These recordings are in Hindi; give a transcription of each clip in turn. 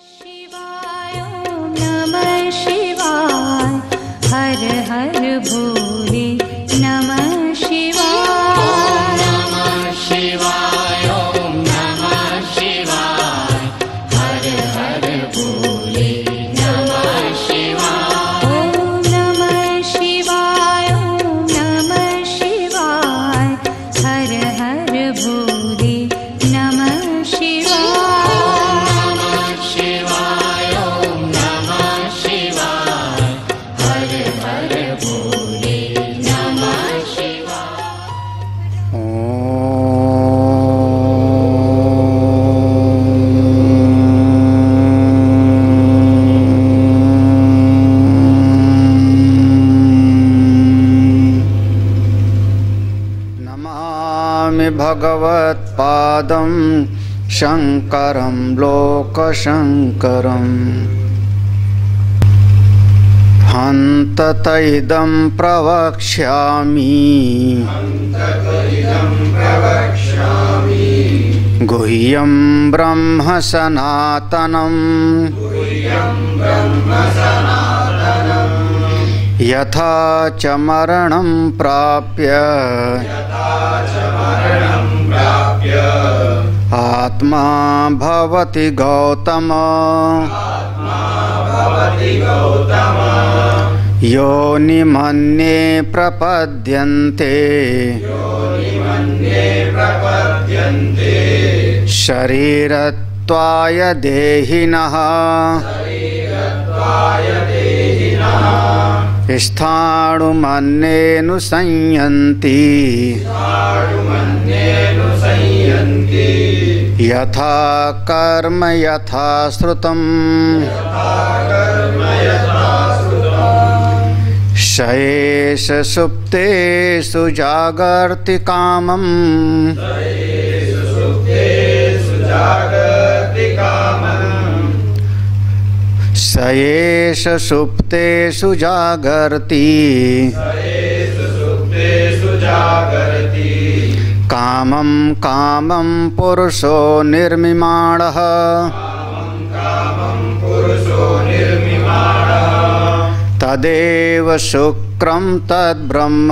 शिवाय ओम नमः शिवाय हर हर भोले नमः शिवाय नमः शिवाय ओम नमः शिवाय हर हर भोले नमः शिवाय ओम नमः शिवाय ओम नमः शिवाय हर हर भोले नमः शिवाय भगवत्पादं शंकरं लोकशंकरं हन्ततैदं प्रवक्ष्यामि गुह्यं ब्रह्म सनातनं यथा च मरणं प्राप्य आत्मा भवति गौतम योनिमन्ये प्रपद्यन्ते शरीरत्वाय देहिनः स्थाणुमन्येऽनुसंयन्ति यथा कर्म यथा श्रुतम् शयेष सुप्तेषु जागर्ति कामम् शयेष सुप्तेषु जागर्ति कामं कामं पुरुषो निर्मिमाणः तदेव शुक्रं तद्ब्रह्म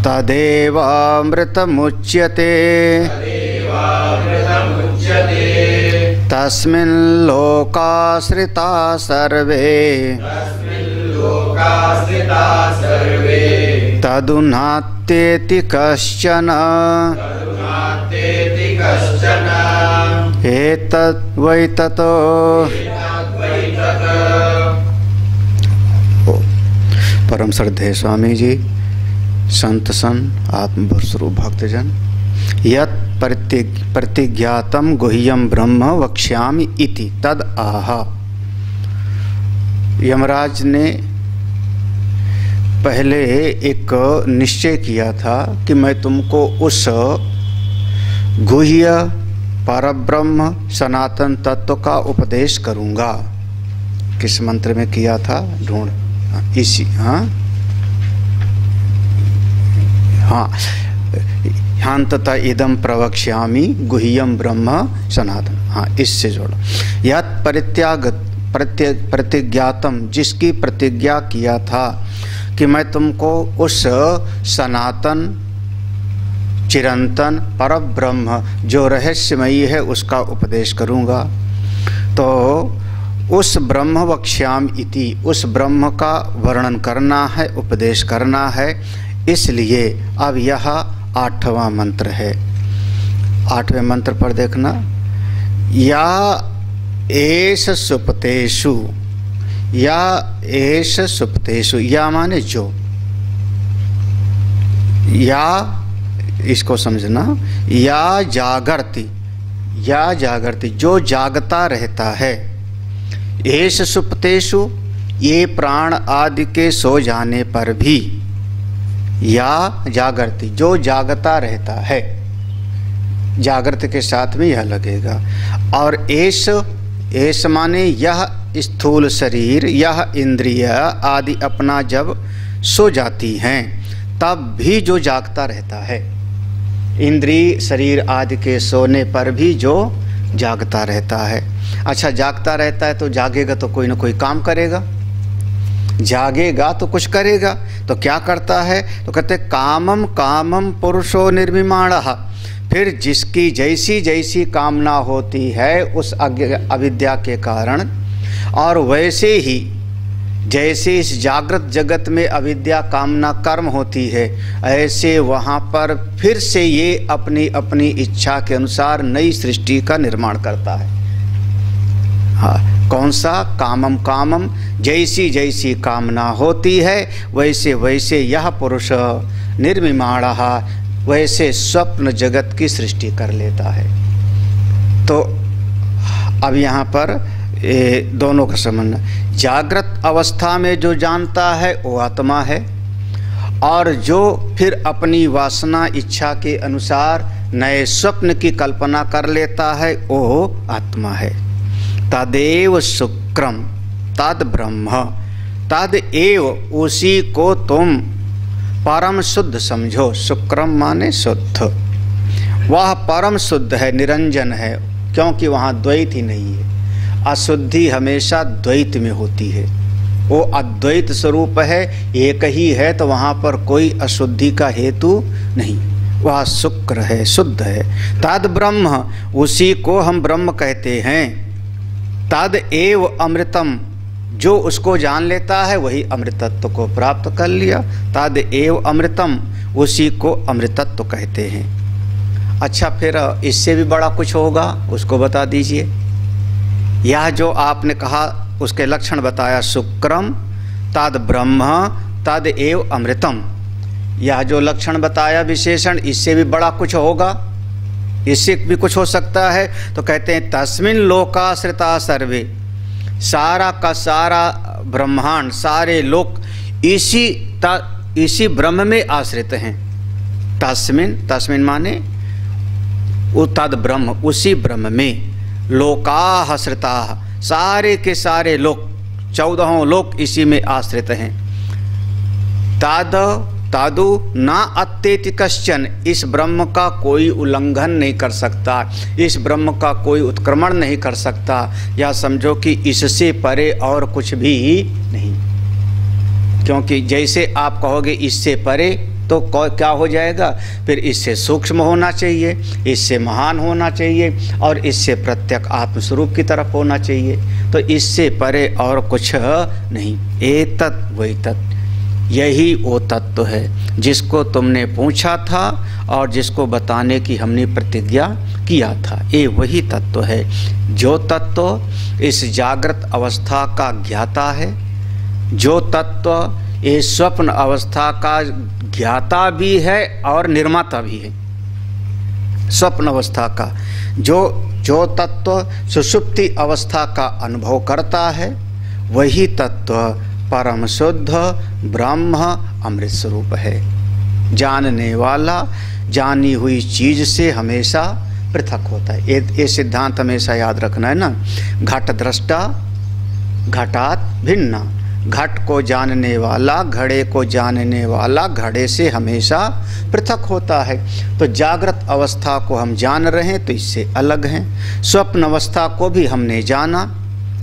तदेवामृतमुच्यते तस्मिन् लोकाश्रिता सर्वे तदुनात्येति कश्चन एतद्वै ततो। परम श्रद्धेय स्वामी जी, संत सन आत्मस्वरूप भक्तजन, यत् प्रतिज्ञातम गुह्यम ब्रह्म वक्ष्यामि इति तद आह। यमराज ने पहले एक निश्चय किया था कि मैं तुमको उस गुह्य परब्रह्म सनातन तत्व का उपदेश करूंगा। किस मंत्र में किया था? ढूंढ इसी ह्यंततः इदं प्रवक्ष्यामि गुह्यम ब्रह्म सनातन। इससे जोड़ो। यत् प्रतिज्ञातम, जिसकी प्रतिज्ञा किया था कि मैं तुमको उस सनातन चिरंतन परब्रह्म जो रहस्यमयी है उसका उपदेश करूंगा। तो उस ब्रह्म वक्ष्यामि इति, उस ब्रह्म का वर्णन करना है, उपदेश करना है। इसलिए अब यह 8वां मंत्र है। 8वें मंत्र पर देखना, या एष सुप्तेषु, या एष सुप्तेषु, या माने जो, या इसको समझना, या जागर्ति, या जागर्ति जो जागता रहता है। एष सुप्तेषु, ये प्राण आदि के सो जाने पर भी, या जागृति जो जागता रहता है, जागृत के साथ में यह लगेगा। और एष माने यह स्थूल शरीर, यह इंद्रिय आदि अपना जब सो जाती हैं तब भी जो जागता रहता है, इंद्रिय शरीर आदि के सोने पर भी जो जागता रहता है। अच्छा, जागता रहता है तो जागेगा तो कोई ना कोई काम करेगा, जागेगा तो कुछ करेगा। तो क्या करता है? तो कहते कामम कामम पुरुषो निर्विमाणः। फिर जिसकी जैसी जैसी कामना होती है उस अविद्या के कारण, और वैसे ही जैसे इस जागृत जगत में अविद्या कामना कर्म होती है, ऐसे वहाँ पर फिर से ये अपनी अपनी इच्छा के अनुसार नई सृष्टि का निर्माण करता है। हाँ, कौन सा? कामम कामम, जैसी जैसी कामना होती है वैसे वैसे यह पुरुष निर्विमाणः, वैसे स्वप्न जगत की सृष्टि कर लेता है। तो अब यहाँ पर दोनों का संबंध, जागृत अवस्था में जो जानता है वो आत्मा है, और जो फिर अपनी वासना इच्छा के अनुसार नए स्वप्न की कल्पना कर लेता है वो आत्मा है। तदेव शुक्रम तद ब्रह्म, तद एव, उसी को तुम परम शुद्ध समझो। शुक्रम माने शुद्ध, वह परम शुद्ध है, निरंजन है, क्योंकि वहाँ द्वैत ही नहीं है। अशुद्धि हमेशा द्वैत में होती है, वो अद्वैत स्वरूप है, एक ही है, तो वहाँ पर कोई अशुद्धि का हेतु नहीं, वह शुक्र है, शुद्ध है। तद ब्रह्म, उसी को हम ब्रह्म कहते हैं। तद एव अमृतम, जो उसको जान लेता है वही अमृतत्व को प्राप्त कर लिया। तद एव अमृतम, उसी को अमृतत्व कहते हैं। अच्छा, फिर इससे भी बड़ा कुछ होगा, उसको बता दीजिए। यह जो आपने कहा उसके लक्षण बताया, शुक्रम तद ब्रह्म तद एव अमृतम, यह जो लक्षण बताया विशेषण, इससे भी बड़ा कुछ होगा, इससे भी कुछ हो सकता है। तो कहते हैं तस्मिन् लोकाश्रिता सर्वे, सारा का सारा ब्रह्मांड, सारे लोक इसी ब्रह्म में आश्रित हैं। तस्मिन्, तस्मिन् माने तद ब्रह्म, उसी ब्रह्म में, लोकाः श्रिताः, सारे के सारे लोक, 14 लोक इसी में आश्रित हैं। तादु ना अत्येति कश्चन, इस ब्रह्म का कोई उल्लंघन नहीं कर सकता, इस ब्रह्म का कोई उत्क्रमण नहीं कर सकता, या समझो कि इससे परे और कुछ भी नहीं। क्योंकि जैसे आप कहोगे इससे परे तो क्या हो जाएगा? फिर इससे सूक्ष्म होना चाहिए, इससे महान होना चाहिए, और इससे प्रत्यक्ष आत्मस्वरूप की तरफ होना चाहिए। तो इससे परे और कुछ नहीं। एतत् वैतत्, यही वो तत्व है जिसको तुमने पूछा था और जिसको बताने की हमने प्रतिज्ञा किया था। ये वही तत्व है जो तत्व इस जागृत अवस्था का ज्ञाता है, जो तत्व ये स्वप्न अवस्था का ज्ञाता भी है और निर्माता भी है। स्वप्न अवस्था का जो तत्व सुषुप्ति अवस्था का अनुभव करता है, वही तत्व परम शुद्ध ब्रह्म अमृत स्वरूप है। जानने वाला जानी हुई चीज से हमेशा पृथक होता है। ये सिद्धांत हमेशा याद रखना है ना। घट दृष्टा घटात भिन्ना, घट को जानने वाला घड़े को जानने वाला घड़े से हमेशा पृथक होता है। तो जागृत अवस्था को हम जान रहे हैं तो इससे अलग हैं। स्वप्न अवस्था को भी हमने जाना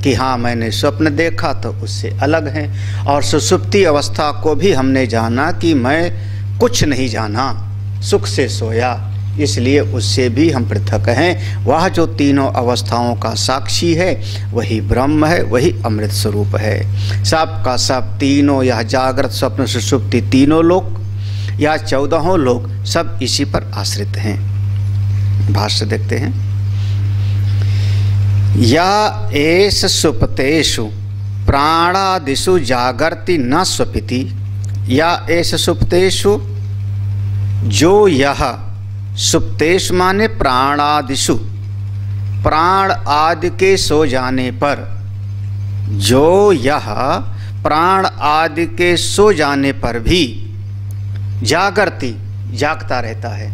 कि हाँ मैंने स्वप्न देखा, तो उससे अलग हैं। और सुषुप्ति अवस्था को भी हमने जाना कि मैं कुछ नहीं जाना, सुख से सोया, इसलिए उससे भी हम पृथक हैं। वह जो तीनों अवस्थाओं का साक्षी है वही ब्रह्म है, वही अमृत स्वरूप है। सब का सब तीनों, यह जागृत स्वप्न सुषुप्ति तीनों लोक या 14 लोक सब इसी पर आश्रित हैं। भाष्य देखते हैं। या एष सुप्तेषु प्राणादिषु जागर्ति न स्वपिति, या एष सुप्तेषु, जो यह सुप्तेषु माने प्राणादिषु, प्राण आदि के सो जाने पर, जो यह प्राण आदि के सो जाने पर भी जागर्ति जागता रहता है,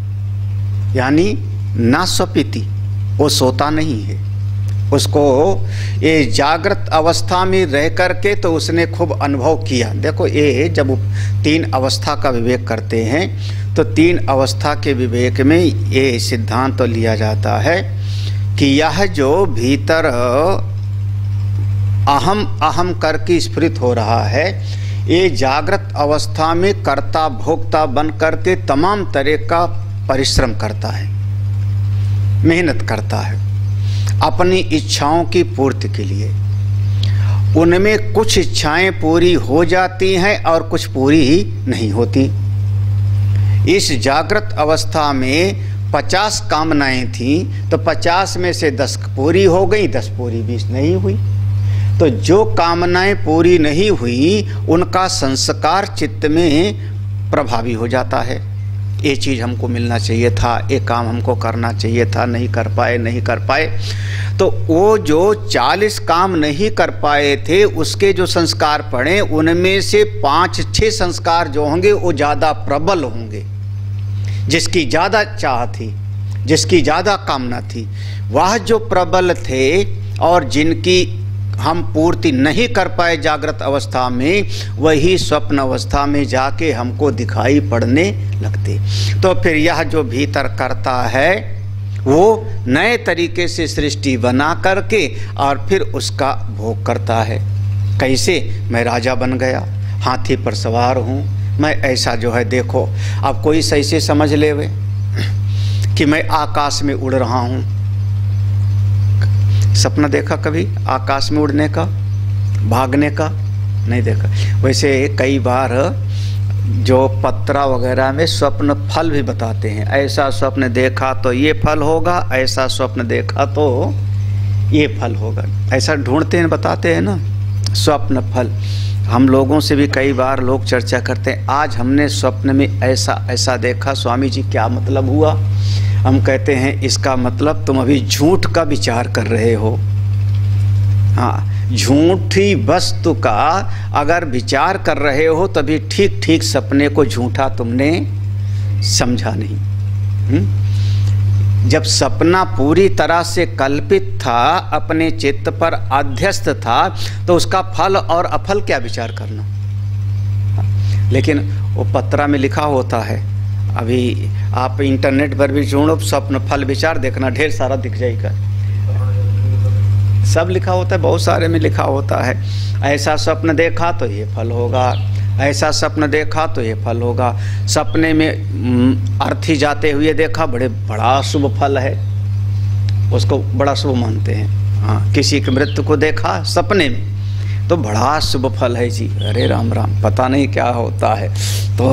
यानी न स्वपिति, वो सोता नहीं है। उसको ये जागृत अवस्था में रह करके तो उसने खूब अनुभव किया। देखो ये जब 3 अवस्था का विवेक करते हैं तो 3 अवस्था के विवेक में ये सिद्धांत तो लिया जाता है कि यह जो भीतर अहम अहम करके स्फुरित हो रहा है, ये जागृत अवस्था में कर्ता भोक्ता बन करके तमाम तरह का परिश्रम करता है, मेहनत करता है अपनी इच्छाओं की पूर्ति के लिए। उनमें कुछ इच्छाएं पूरी हो जाती हैं और कुछ पूरी ही नहीं होती। इस जागृत अवस्था में 50 कामनाएं थीं तो 50 में से 10 पूरी हो गई, 10 पूरी 20 नहीं हुई। तो जो कामनाएं पूरी नहीं हुई उनका संस्कार चित्त में प्रभावी हो जाता है। ये चीज़ हमको मिलना चाहिए था, ये काम हमको करना चाहिए था, नहीं कर पाए। तो वो जो 40 काम नहीं कर पाए थे उसके जो संस्कार पड़े उनमें से 5-6 संस्कार जो होंगे वो ज़्यादा प्रबल होंगे। जिसकी ज़्यादा चाह थी, जिसकी ज़्यादा कामना थी, वह जो प्रबल थे और जिनकी हम पूर्ति नहीं कर पाए जागृत अवस्था में, वही स्वप्न अवस्था में जाके हमको दिखाई पड़ने लगते। तो फिर यह जो भीतर करता है वो नए तरीके से सृष्टि बना करके और फिर उसका भोग करता है। कैसे? मैं राजा बन गया, हाथी पर सवार हूँ, मैं ऐसा जो है देखो। अब कोई सही से समझ ले वे कि मैं आकाश में उड़ रहा हूँ। सपना देखा कभी आकाश में उड़ने का, भागने का? नहीं देखा। वैसे कई बार जो पत्रा वगैरह में स्वप्न फल भी बताते हैं, ऐसा स्वप्न देखा तो ये फल होगा, ऐसा स्वप्न देखा तो ये फल होगा, ऐसा ढूंढते हैं, बताते हैं ना स्वप्न फल। हम लोगों से भी कई बार लोग चर्चा करते हैं, आज हमने स्वप्न में ऐसा ऐसा देखा, स्वामी जी क्या मतलब हुआ? हम कहते हैं इसका मतलब तुम अभी झूठ का विचार कर रहे हो। हाँ, झूठी वस्तु का अगर विचार कर रहे हो तभी ठीक ठीक सपने को झूठा तुमने समझा नहीं। जब सपना पूरी तरह से कल्पित था, अपने चित्त पर अध्यस्त था, तो उसका फल और अफल क्या विचार करना। लेकिन वो पत्रा में लिखा होता है, अभी आप इंटरनेट पर भी ढूंढो स्वप्न फल विचार, देखना ढेर सारा दिख जाएगा, सब लिखा होता है, बहुत सारे में लिखा होता है। ऐसा स्वप्न देखा तो ये फल होगा, ऐसा स्वप्न देखा तो ये फल होगा। सपने में अर्थी जाते हुए देखा, बड़ा शुभ फल है, उसको बड़ा शुभ मानते हैं। हाँ, किसी की मृत्यु को देखा सपने में तो बड़ा शुभ फल है जी, अरे राम राम, पता नहीं क्या होता है। तो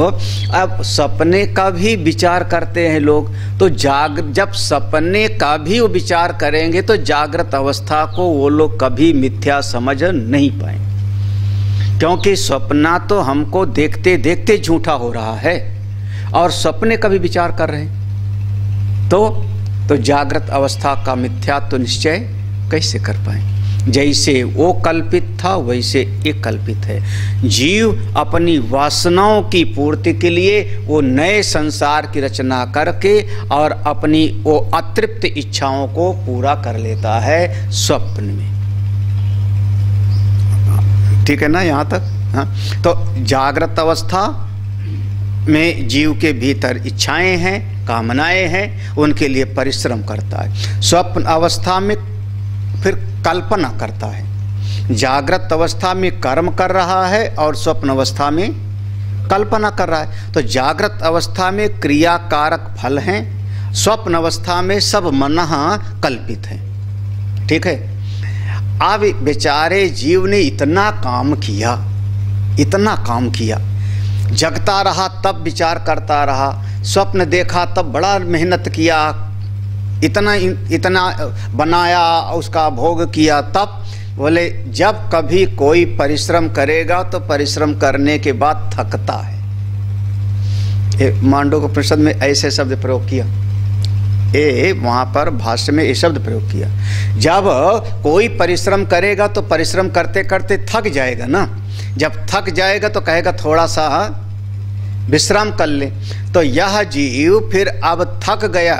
अब सपने का भी विचार करते हैं लोग, तो जब सपने का भी वो विचार करेंगे तो जागृत अवस्था को वो लोग कभी मिथ्या समझ नहीं पाएंगे, क्योंकि सपना तो हमको देखते देखते झूठा हो रहा है और सपने का भी विचार कर रहे हैं, तो जागृत अवस्था का मिथ्यात्व निश्चय कैसे कर पाएंगे? जैसे वो कल्पित था वैसे ये कल्पित है। जीव अपनी वासनाओं की पूर्ति के लिए वो नए संसार की रचना करके और अपनी वो अतृप्त इच्छाओं को पूरा कर लेता है स्वप्न में। ठीक है ना यहाँ तक? हाँ, तो जागृत अवस्था में जीव के भीतर इच्छाएं हैं, कामनाएं हैं, उनके लिए परिश्रम करता है। स्वप्न अवस्था में फिर कल्पना करता है। जागृत अवस्था में कर्म कर रहा है और स्वप्न अवस्था में कल्पना कर रहा है। तो जागृत अवस्था में क्रिया कारक फल हैं, स्वप्न अवस्था में सब मनः कल्पित है। ठीक है। अब बेचारे जीव ने इतना काम किया, जगता रहा तब विचार करता रहा, स्वप्न देखा तब बड़ा मेहनत किया, इतना बनाया, उसका भोग किया, तब बोले जब कभी कोई परिश्रम करेगा तो परिश्रम करने के बाद थकता है। मांडूक्योपनिषद में ऐसे शब्द प्रयोग किया, वहाँ पर भाष्य में ये शब्द प्रयोग किया, जब कोई परिश्रम करेगा तो परिश्रम करते करते थक जाएगा ना, जब थक जाएगा तो कहेगा थोड़ा सा विश्राम कर ले। तो यह जीव फिर अब थक गया,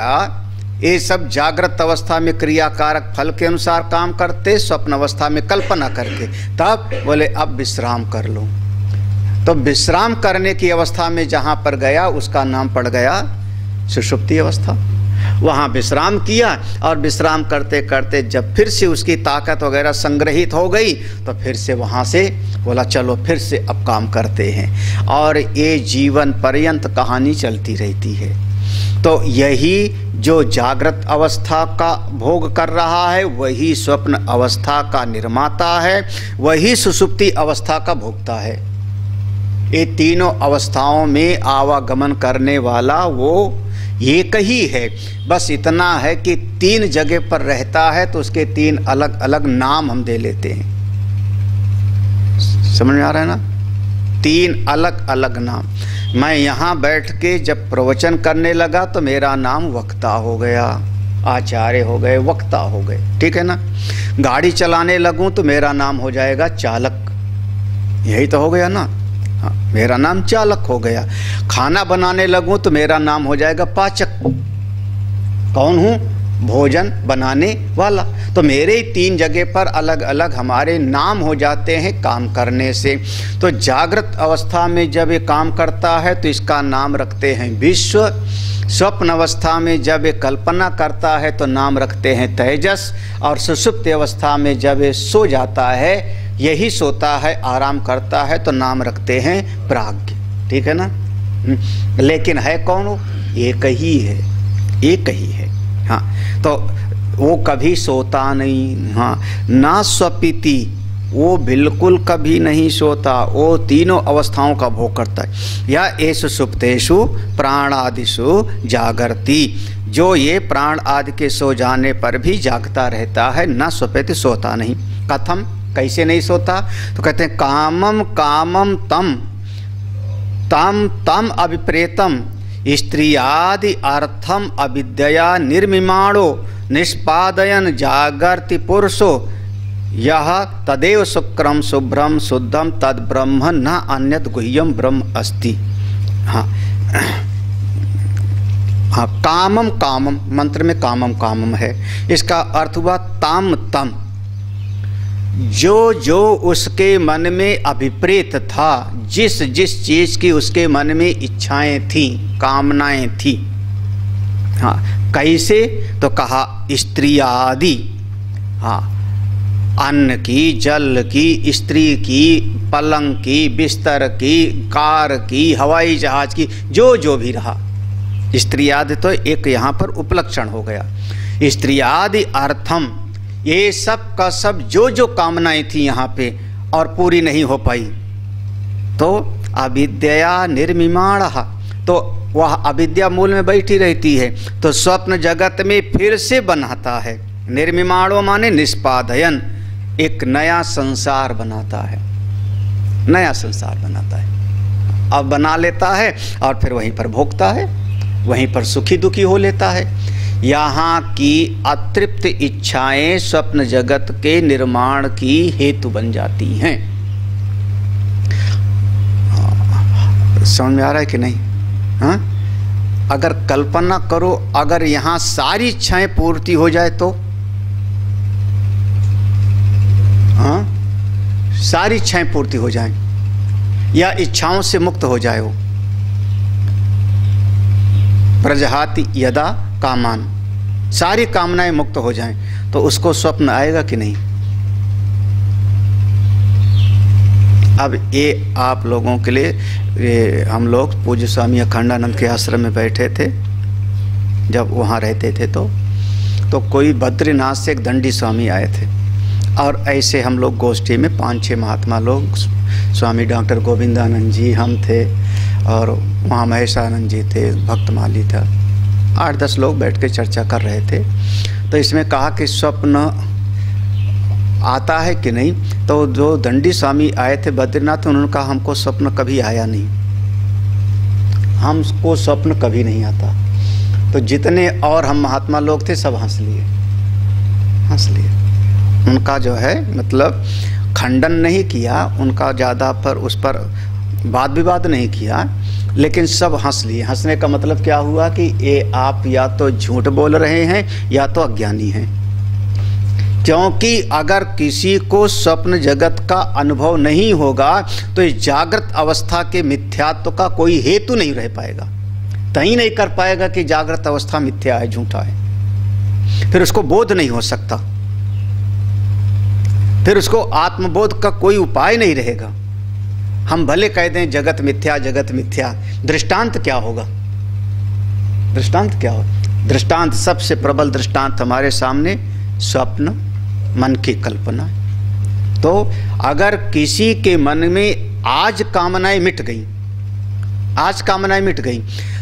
ये सब जागृत अवस्था में क्रियाकारक फल के अनुसार काम करते, स्वप्न अवस्था में कल्पना करके। तब बोले अब विश्राम कर लो। तो विश्राम करने की अवस्था में जहाँ पर गया उसका नाम पड़ गया सुषुप्ति अवस्था। वहाँ विश्राम किया और विश्राम करते करते जब फिर से उसकी ताकत वगैरह संग्रहित हो गई तो फिर से वहाँ से बोला चलो फिर से अब काम करते हैं। और ये जीवन पर्यंत कहानी चलती रहती है। तो यही जो जागृत अवस्था का भोग कर रहा है वही स्वप्न अवस्था का निर्माता है, वही सुषुप्ति अवस्था का भोक्ता है। ये तीनों अवस्थाओं में आवागमन करने वाला वो एक ही है। बस इतना है कि तीन जगह पर रहता है तो उसके तीन अलग अलग नाम हम दे लेते हैं। समझ में आ रहा है ना? तीन अलग अलग नाम। मैं यहाँ बैठ के जब प्रवचन करने लगा तो मेरा नाम वक्ता हो गया, आचार्य हो गए, वक्ता हो गए, ठीक है ना। गाड़ी चलाने लगूं तो मेरा नाम हो जाएगा चालक, यही तो हो गया ना। हाँ, मेरा नाम चालक हो गया। खाना बनाने लगूं तो मेरा नाम हो जाएगा पाचक। कौन हूँ? भोजन बनाने वाला। तो मेरे तीन जगह पर अलग अलग हमारे नाम हो जाते हैं काम करने से। तो जागृत अवस्था में जब ये काम करता है तो इसका नाम रखते हैं विश्व। स्वप्न अवस्था में जब ये कल्पना करता है तो नाम रखते हैं तेजस। और सुषुप्ति अवस्था में जब ये सो जाता है, यही सोता है, आराम करता है, तो नाम रखते हैं प्राज्ञ। ठीक है ना। लेकिन है कौन वो? एक ही है, एक ही है। हाँ, तो वो कभी सोता नहीं। हाँ, ना स्वपिति, वो बिल्कुल कभी नहीं सोता, वो तीनों अवस्थाओं का भोग करता है। या एषु सुप्तेषु प्राणादिषु जागर्ति, जो ये प्राण आदि के सो जाने पर भी जागता रहता है, न स्वपिति, सोता नहीं। कथम, कैसे नहीं सोता? तो कहते हैं कामम कामम तम तम तम अभिप्रेतम स्त्रियादि अर्थम अविद्या निर्मिमाणो निष्पादयन जागर्ति पुरुषो यह तदेव शुक्रम शुभ्रम शुद्धम तद ब्रह्म न अन्यत गुह्यम ब्रह्म अस्ति। हाँ हाँ, कामम कामम, मंत्र में कामम कामम है। इसका अर्थ हुआ ताम तम, जो जो उसके मन में अभिप्रेत था, जिस जिस चीज़ की उसके मन में इच्छाएं थी, कामनाएं थी। हाँ, कैसे? तो कहा स्त्री आदि। हाँ, अन्न की, जल की, स्त्री की, पलंग की, बिस्तर की, कार की, हवाई जहाज की, जो जो भी रहा। स्त्री आदि तो एक यहाँ पर उपलक्षण हो गया। स्त्री आदि अर्थम, ये सब का सब जो जो कामनाएं थी यहाँ पे और पूरी नहीं हो पाई, तो अविद्या निर्मिमाण, तो वह अविद्या मूल में बैठी रहती है, तो स्वप्न जगत में फिर से बनाता है। निर्मिमाणो माने निष्पादयन, एक नया संसार बनाता है, नया संसार बनाता है। अब बना लेता है और फिर वहीं पर भोगता है, वहीं पर सुखी दुखी हो लेता है। यहाँ की अतृप्त इच्छाएं स्वप्न जगत के निर्माण की हेतु बन जाती हैं। समझ में आ रहा है कि नहीं? हाँ, अगर कल्पना करो, अगर यहाँ सारी इच्छाएं पूर्ति हो जाए तो, हाँ, सारी इच्छाएं पूर्ति हो जाएं या इच्छाओं से मुक्त हो जाए हो, प्रजहाति यदा कामान, सारी कामनाएं मुक्त हो जाएं, तो उसको स्वप्न आएगा कि नहीं? अब ये आप लोगों के लिए, हम लोग पूज्य स्वामी अखंडानंद के आश्रम में बैठे थे, जब वहाँ रहते थे, तो कोई बद्रीनाथ से एक दंडी स्वामी आए थे, और ऐसे हम लोग गोष्ठी में 5-6 महात्मा लोग, स्वामी डॉक्टर गोविंदानंद जी, हम थे, और वहाँ महेशानंद जी थे, भक्तमाली था, 8-10 लोग बैठ के चर्चा कर रहे थे। तो इसमें कहा कि स्वप्न आता है कि नहीं? तो जो दंडी स्वामी आए थे बद्रीनाथ, उन्होंने कहा हमको स्वप्न कभी आया नहीं, हमको स्वप्न कभी नहीं आता। तो जितने और हम महात्मा लोग थे सब हंस लिए, हंस लिए। उनका जो है मतलब खंडन नहीं किया, उनका ज़्यादा पर उस पर वाद विवाद नहीं किया, लेकिन सब हंस लिए। हंसने का मतलब क्या हुआ कि ये आप या तो झूठ बोल रहे हैं या तो अज्ञानी हैं। क्योंकि अगर किसी को स्वप्न जगत का अनुभव नहीं होगा तो इस जागृत अवस्था के मिथ्यात्व का कोई हेतु नहीं रह पाएगा, तय नहीं कर पाएगा कि जागृत अवस्था मिथ्या है, झूठा है। फिर उसको बोध नहीं हो सकता, फिर उसको आत्मबोध का कोई उपाय नहीं रहेगा। हम भले कह दें जगत मिथ्या, जगत मिथ्या, दृष्टांत क्या होगा? दृष्टांत क्या होगा? दृष्टांत, सबसे प्रबल दृष्टांत हमारे सामने स्वप्न, मन की कल्पना। तो अगर किसी के मन में आज कामनाएं मिट गई, आज कामनाएं मिट गई,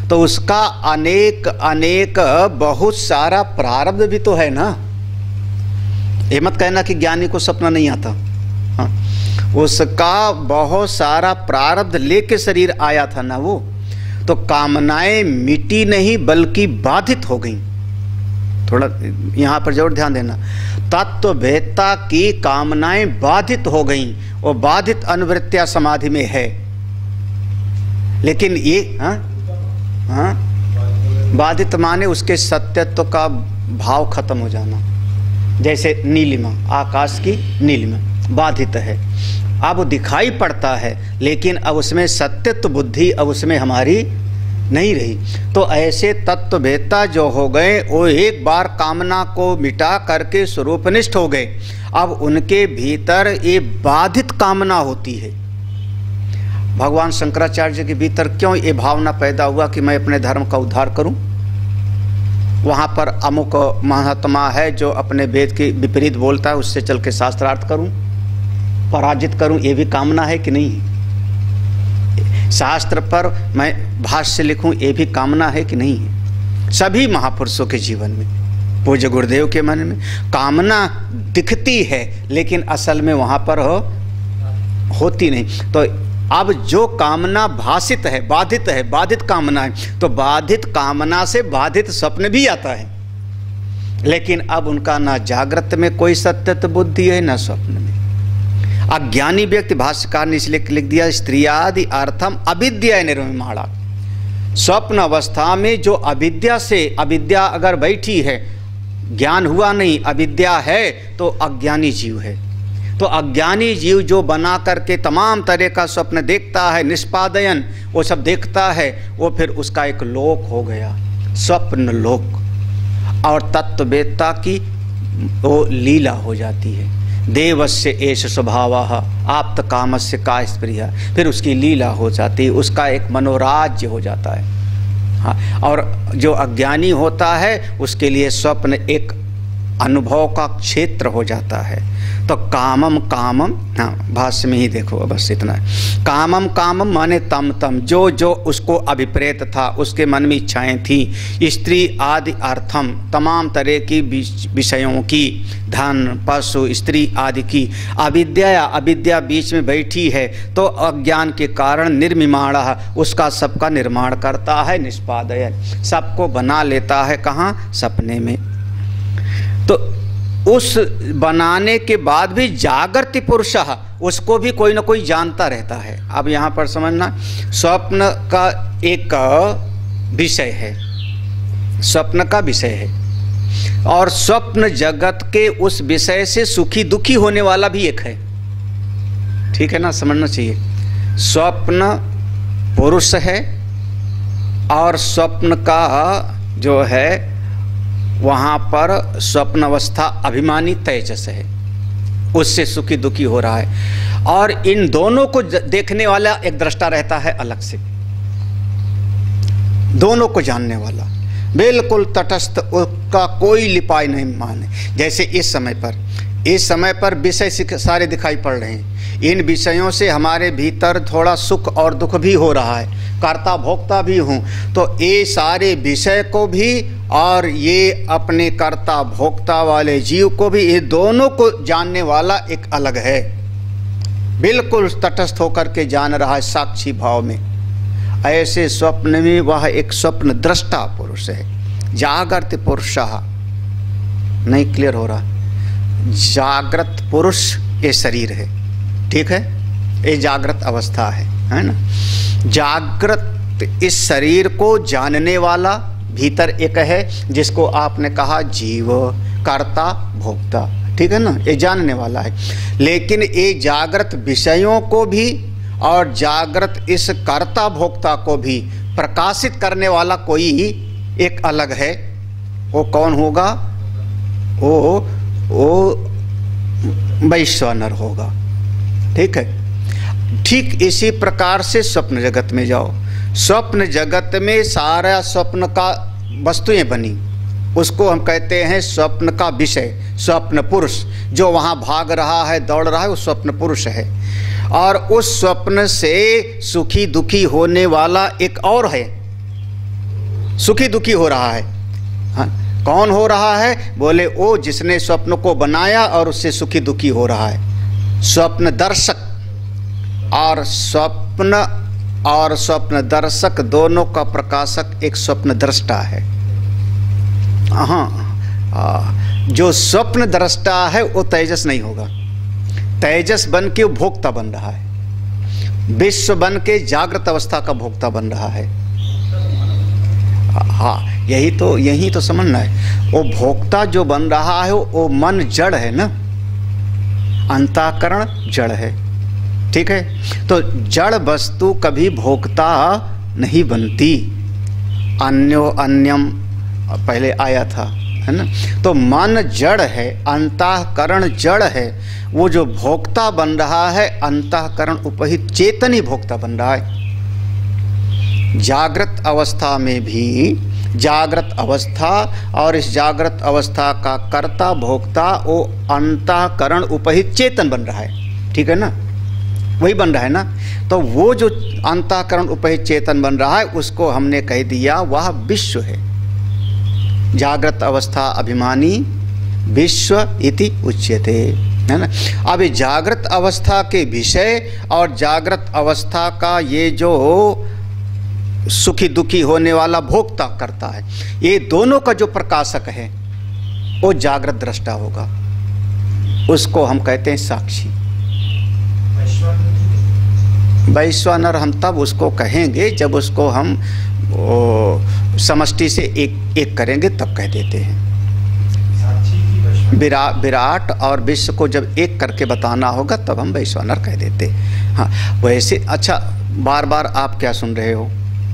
तो उसका अनेक अनेक बहुत सारा प्रारब्ध भी तो है ना। ये मत कहना कि ज्ञानी को सपना नहीं आता। हाँ, उसका बहुत सारा प्रारब्ध लेके शरीर आया था ना वो, तो कामनाएं मिटी नहीं बल्कि बाधित हो गई। थोड़ा यहाँ पर जरूर ध्यान देना, तत्व भेदता की कामनाएं बाधित हो गई, वो बाधित अनुवृत्तियां समाधि में है। लेकिन ये बाधित माने उसके सत्यत्व का भाव खत्म हो जाना। जैसे नीलिमा, आकाश की नीलिमा बाधित है, अब दिखाई पड़ता है, लेकिन अब उसमें सत्यत्व बुद्धि अब उसमें हमारी नहीं रही। तो ऐसे तत्ववेत्ता जो हो गए वो एक बार कामना को मिटा करके स्वरूपनिष्ठ हो गए। अब उनके भीतर ये बाधित कामना होती है। भगवान शंकराचार्य के भीतर क्यों ये भावना पैदा हुआ कि मैं अपने धर्म का उद्धार करूं? वहाँ पर अमुक महात्मा है जो अपने वेद के विपरीत बोलता है, उससे चल के शास्त्रार्थ करूं, पराजित करूं, ये भी कामना है कि नहीं? शास्त्र पर मैं भाष्य लिखूं, ये भी कामना है कि नहीं है? सभी महापुरुषों के जीवन में, पूज्य गुरुदेव के मन में कामना दिखती है, लेकिन असल में वहाँ पर होती नहीं। तो अब जो कामना भाषित है, बाधित कामना है, तो बाधित कामना से बाधित स्वप्न भी आता है। लेकिन अब उनका ना जागृत में कोई सत्यत्व बुद्धि है, ना स्वप्न में। अज्ञानी व्यक्ति, भाष्यकार ने इसलिए लिख दिया, स्त्रियादि अर्थम अविद्या निर्विमाणा। स्वप्न अवस्था में जो अविद्या से, अविद्या अगर बैठी है, ज्ञान हुआ नहीं, अविद्या है, तो अज्ञानी जीव है। तो अज्ञानी जीव जो बना करके तमाम तरह का स्वप्न देखता है, निष्पादयन वो सब देखता है, वो फिर उसका एक लोक हो गया, स्वप्न लोक। और तत्ववेत्ता की वो लीला हो जाती है। देवस्य एष स्वभावः आप्त कामस्य का स्प्रिया, फिर उसकी लीला हो जाती है, उसका एक मनोराज्य हो जाता है। हाँ, और जो अज्ञानी होता है उसके लिए स्वप्न एक अनुभव का क्षेत्र हो जाता है। तो कामम कामम, हाँ भाष्य में ही देखो, बस इतना है। कामम कामम माने तम तम, जो जो उसको अभिप्रेत था, उसके मन में इच्छाएं थी, स्त्री आदि अर्थम, तमाम तरह की विषयों की, धन पशु स्त्री आदि की, अविद्या बीच में बैठी है, तो अज्ञान के कारण निर्मिमाण, उसका सबका निर्माण करता है, निष्पादयन, सबको बना लेता है। कहाँ? सपने में। तो उस बनाने के बाद भी जागृति पुरुष, उसको भी कोई ना कोई जानता रहता है। अब यहाँ पर समझना, स्वप्न का एक विषय है, स्वप्न का विषय है, और स्वप्न जगत के उस विषय से सुखी दुखी होने वाला भी एक है। ठीक है ना, समझना चाहिए। स्वप्न पुरुष है और स्वप्न का जो है वहाँ पर स्वप्न अवस्था अभिमानी तेजस है, उससे सुखी दुखी हो रहा है। और इन दोनों को देखने वाला एक दृष्टा रहता है अलग से, दोनों को जानने वाला, बिल्कुल तटस्थ, उसका कोई लिपाई नहीं माने। जैसे इस समय पर विषय सारे दिखाई पड़ रहे हैं, इन विषयों से हमारे भीतर थोड़ा सुख और दुख भी हो रहा है, कर्ता भोक्ता भी हूँ। तो ये सारे विषय को भी और ये अपने कर्ता भोक्ता वाले जीव को भी, ये दोनों को जानने वाला एक अलग है, बिल्कुल तटस्थ होकर के जान रहा है साक्षी भाव में। ऐसे स्वप्न में वह एक स्वप्न दृष्टा पुरुष है, जागृत पुरुष। नहीं क्लियर हो रहा? जागृत पुरुष ये शरीर है, ठीक है, ये जागृत अवस्था है ना। जागृत इस शरीर को जानने वाला भीतर एक है, जिसको आपने कहा जीव, कर्ता, भोक्ता, ठीक है ना, ये जानने वाला है। लेकिन ये जागृत विषयों को भी और जागृत इस कर्ता भोक्ता को भी प्रकाशित करने वाला कोई एक अलग है। वो कौन होगा? वो वैश्वानर होगा, ठीक है। ठीक इसी प्रकार से स्वप्न जगत में जाओ। स्वप्न जगत में सारा स्वप्न का वस्तुएं बनी, उसको हम कहते हैं स्वप्न का विषय, स्वप्न पुरुष। जो वहाँ भाग रहा है, दौड़ रहा है, वो स्वप्न पुरुष है। और उस स्वप्न से सुखी दुखी होने वाला एक और है, सुखी दुखी हो रहा है। हाँ, कौन हो रहा है? बोले वो जिसने स्वप्न को बनाया और उससे सुखी दुखी हो रहा है। स्वप्न दर्शक और स्वप्न दर्शक दोनों का प्रकाशक एक स्वप्न दृष्टा है। हाँ, जो स्वप्न दृष्टा है वो तेजस नहीं होगा। तेजस बन के वो भोक्ता बन रहा है, विश्व बन के जागृत अवस्था का भोक्ता बन रहा है। हाँ, यही तो समझना है। वो भोक्ता जो बन रहा है वो मन जड़ है ना, अंतःकरण जड़ है, ठीक है। तो जड़ वस्तु कभी भोक्ता नहीं बनती। अन्यो अन्यम पहले आया था, है ना। तो मन जड़ है, अंतःकरण जड़ है। वो जो भोक्ता बन रहा है, अंतःकरण उपहित चेतन ही भोक्ता बन रहा है। जागृत अवस्था में भी जागृत अवस्था और इस जागृत अवस्था का कर्ता भोक्ता वो अंतःकरण उपहित चेतन बन रहा है, ठीक है ना, वही बन रहा है ना। तो वो जो अंतःकरण उपहित चेतन बन रहा है उसको हमने कह दिया वह विश्व है। जागृत अवस्था अभिमानी विश्व इति उच्यते, है ना। अब ये जागृत अवस्था के विषय और जागृत अवस्था का ये जो सुखी दुखी होने वाला भोक्ता करता है, ये दोनों का जो प्रकाशक है वो जागृत दृष्टा होगा। उसको हम कहते हैं साक्षी। वैश्वानर हम तब उसको कहेंगे जब उसको हम समष्टि से एक करेंगे, तब कह देते हैं। विराट और विश्व को जब एक करके बताना होगा तब हम वैश्वानर कह देते। हाँ, वैसे अच्छा, बार बार आप क्या सुन रहे हो,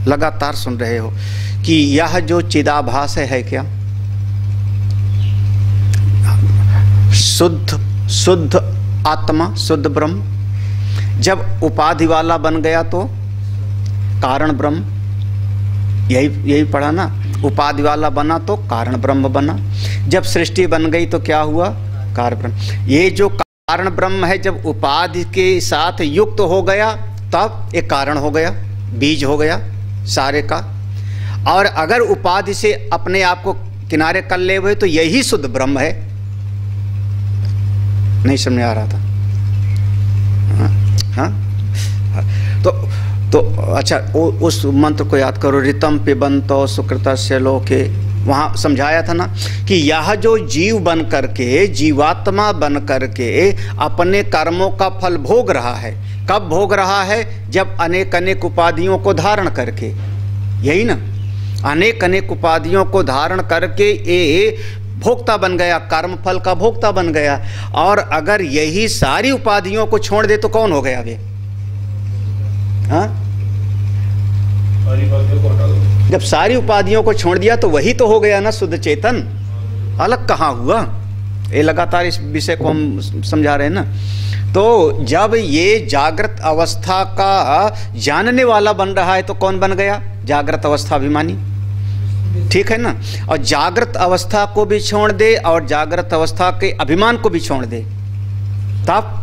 लगातार सुन रहे हो कि यह जो चिदाभास है क्या शुद्ध आत्मा, शुद्ध ब्रह्म। जब उपाधि वाला बन गया तो कारण ब्रह्म, यही पढ़ा ना। उपाधि वाला बना तो कारण ब्रह्म बना। जब सृष्टि बन गई तो क्या हुआ? कारण ब्रह्म। ये जो कारण ब्रह्म है जब उपाधि के साथ युक्त हो गया तब एक कारण हो गया, बीज हो गया सारे का। और अगर उपाधि से अपने आप को किनारे कर ले हुए तो यही शुद्ध ब्रह्म है। नहीं समझ में आ रहा था? हाँ? तो अच्छा, उस मंत्र को याद करो, ऋतम पिबंतो सुकृतस्य लोके। वहाँ समझाया था ना कि यह जो जीव बन करके, जीवात्मा बन करके अपने कर्मों का फल भोग रहा है। कब भोग रहा है? जब अनेक अनेक उपाधियों को धारण करके, यही ना, अनेक अनेक उपाधियों को धारण करके ये भोक्ता बन गया, कर्म फल का भोक्ता बन गया। और अगर यही सारी उपाधियों को छोड़ दे तो कौन हो गया वे? हाँ, जब सारी उपाधियों को छोड़ दिया तो वही तो हो गया ना शुद्ध चेतन। अलग कहाँ हुआ? ये लगातार इस विषय को हम समझा रहे हैं ना। तो जब ये जागृत अवस्था का जानने वाला बन रहा है तो कौन बन गया? जागृत अवस्था अभिमानी, ठीक है ना। और जागृत अवस्था को भी छोड़ दे और जागृत अवस्था के अभिमान को भी छोड़ दे तब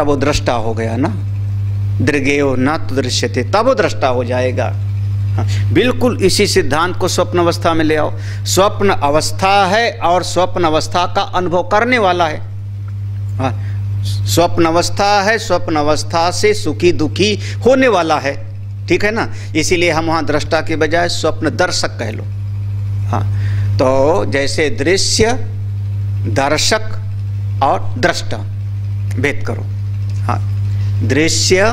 वो दृष्टा हो गया ना। दृगेयो न तो दृश्यते, तब वो दृष्टा हो जाएगा। हाँ, बिल्कुल इसी सिद्धांत को स्वप्न अवस्था में ले आओ। स्वप्न अवस्था है और स्वप्न अवस्था का अनुभव करने वाला है। हाँ, स्वप्न अवस्था है, स्वप्न अवस्था से सुखी दुखी होने वाला है, ठीक है ना। इसीलिए हम वहाँ दृष्टा के बजाय स्वप्न दर्शक कह लो। हाँ, तो जैसे दृश्य, दर्शक और दृष्टा भेद करो। हाँ, दृश्य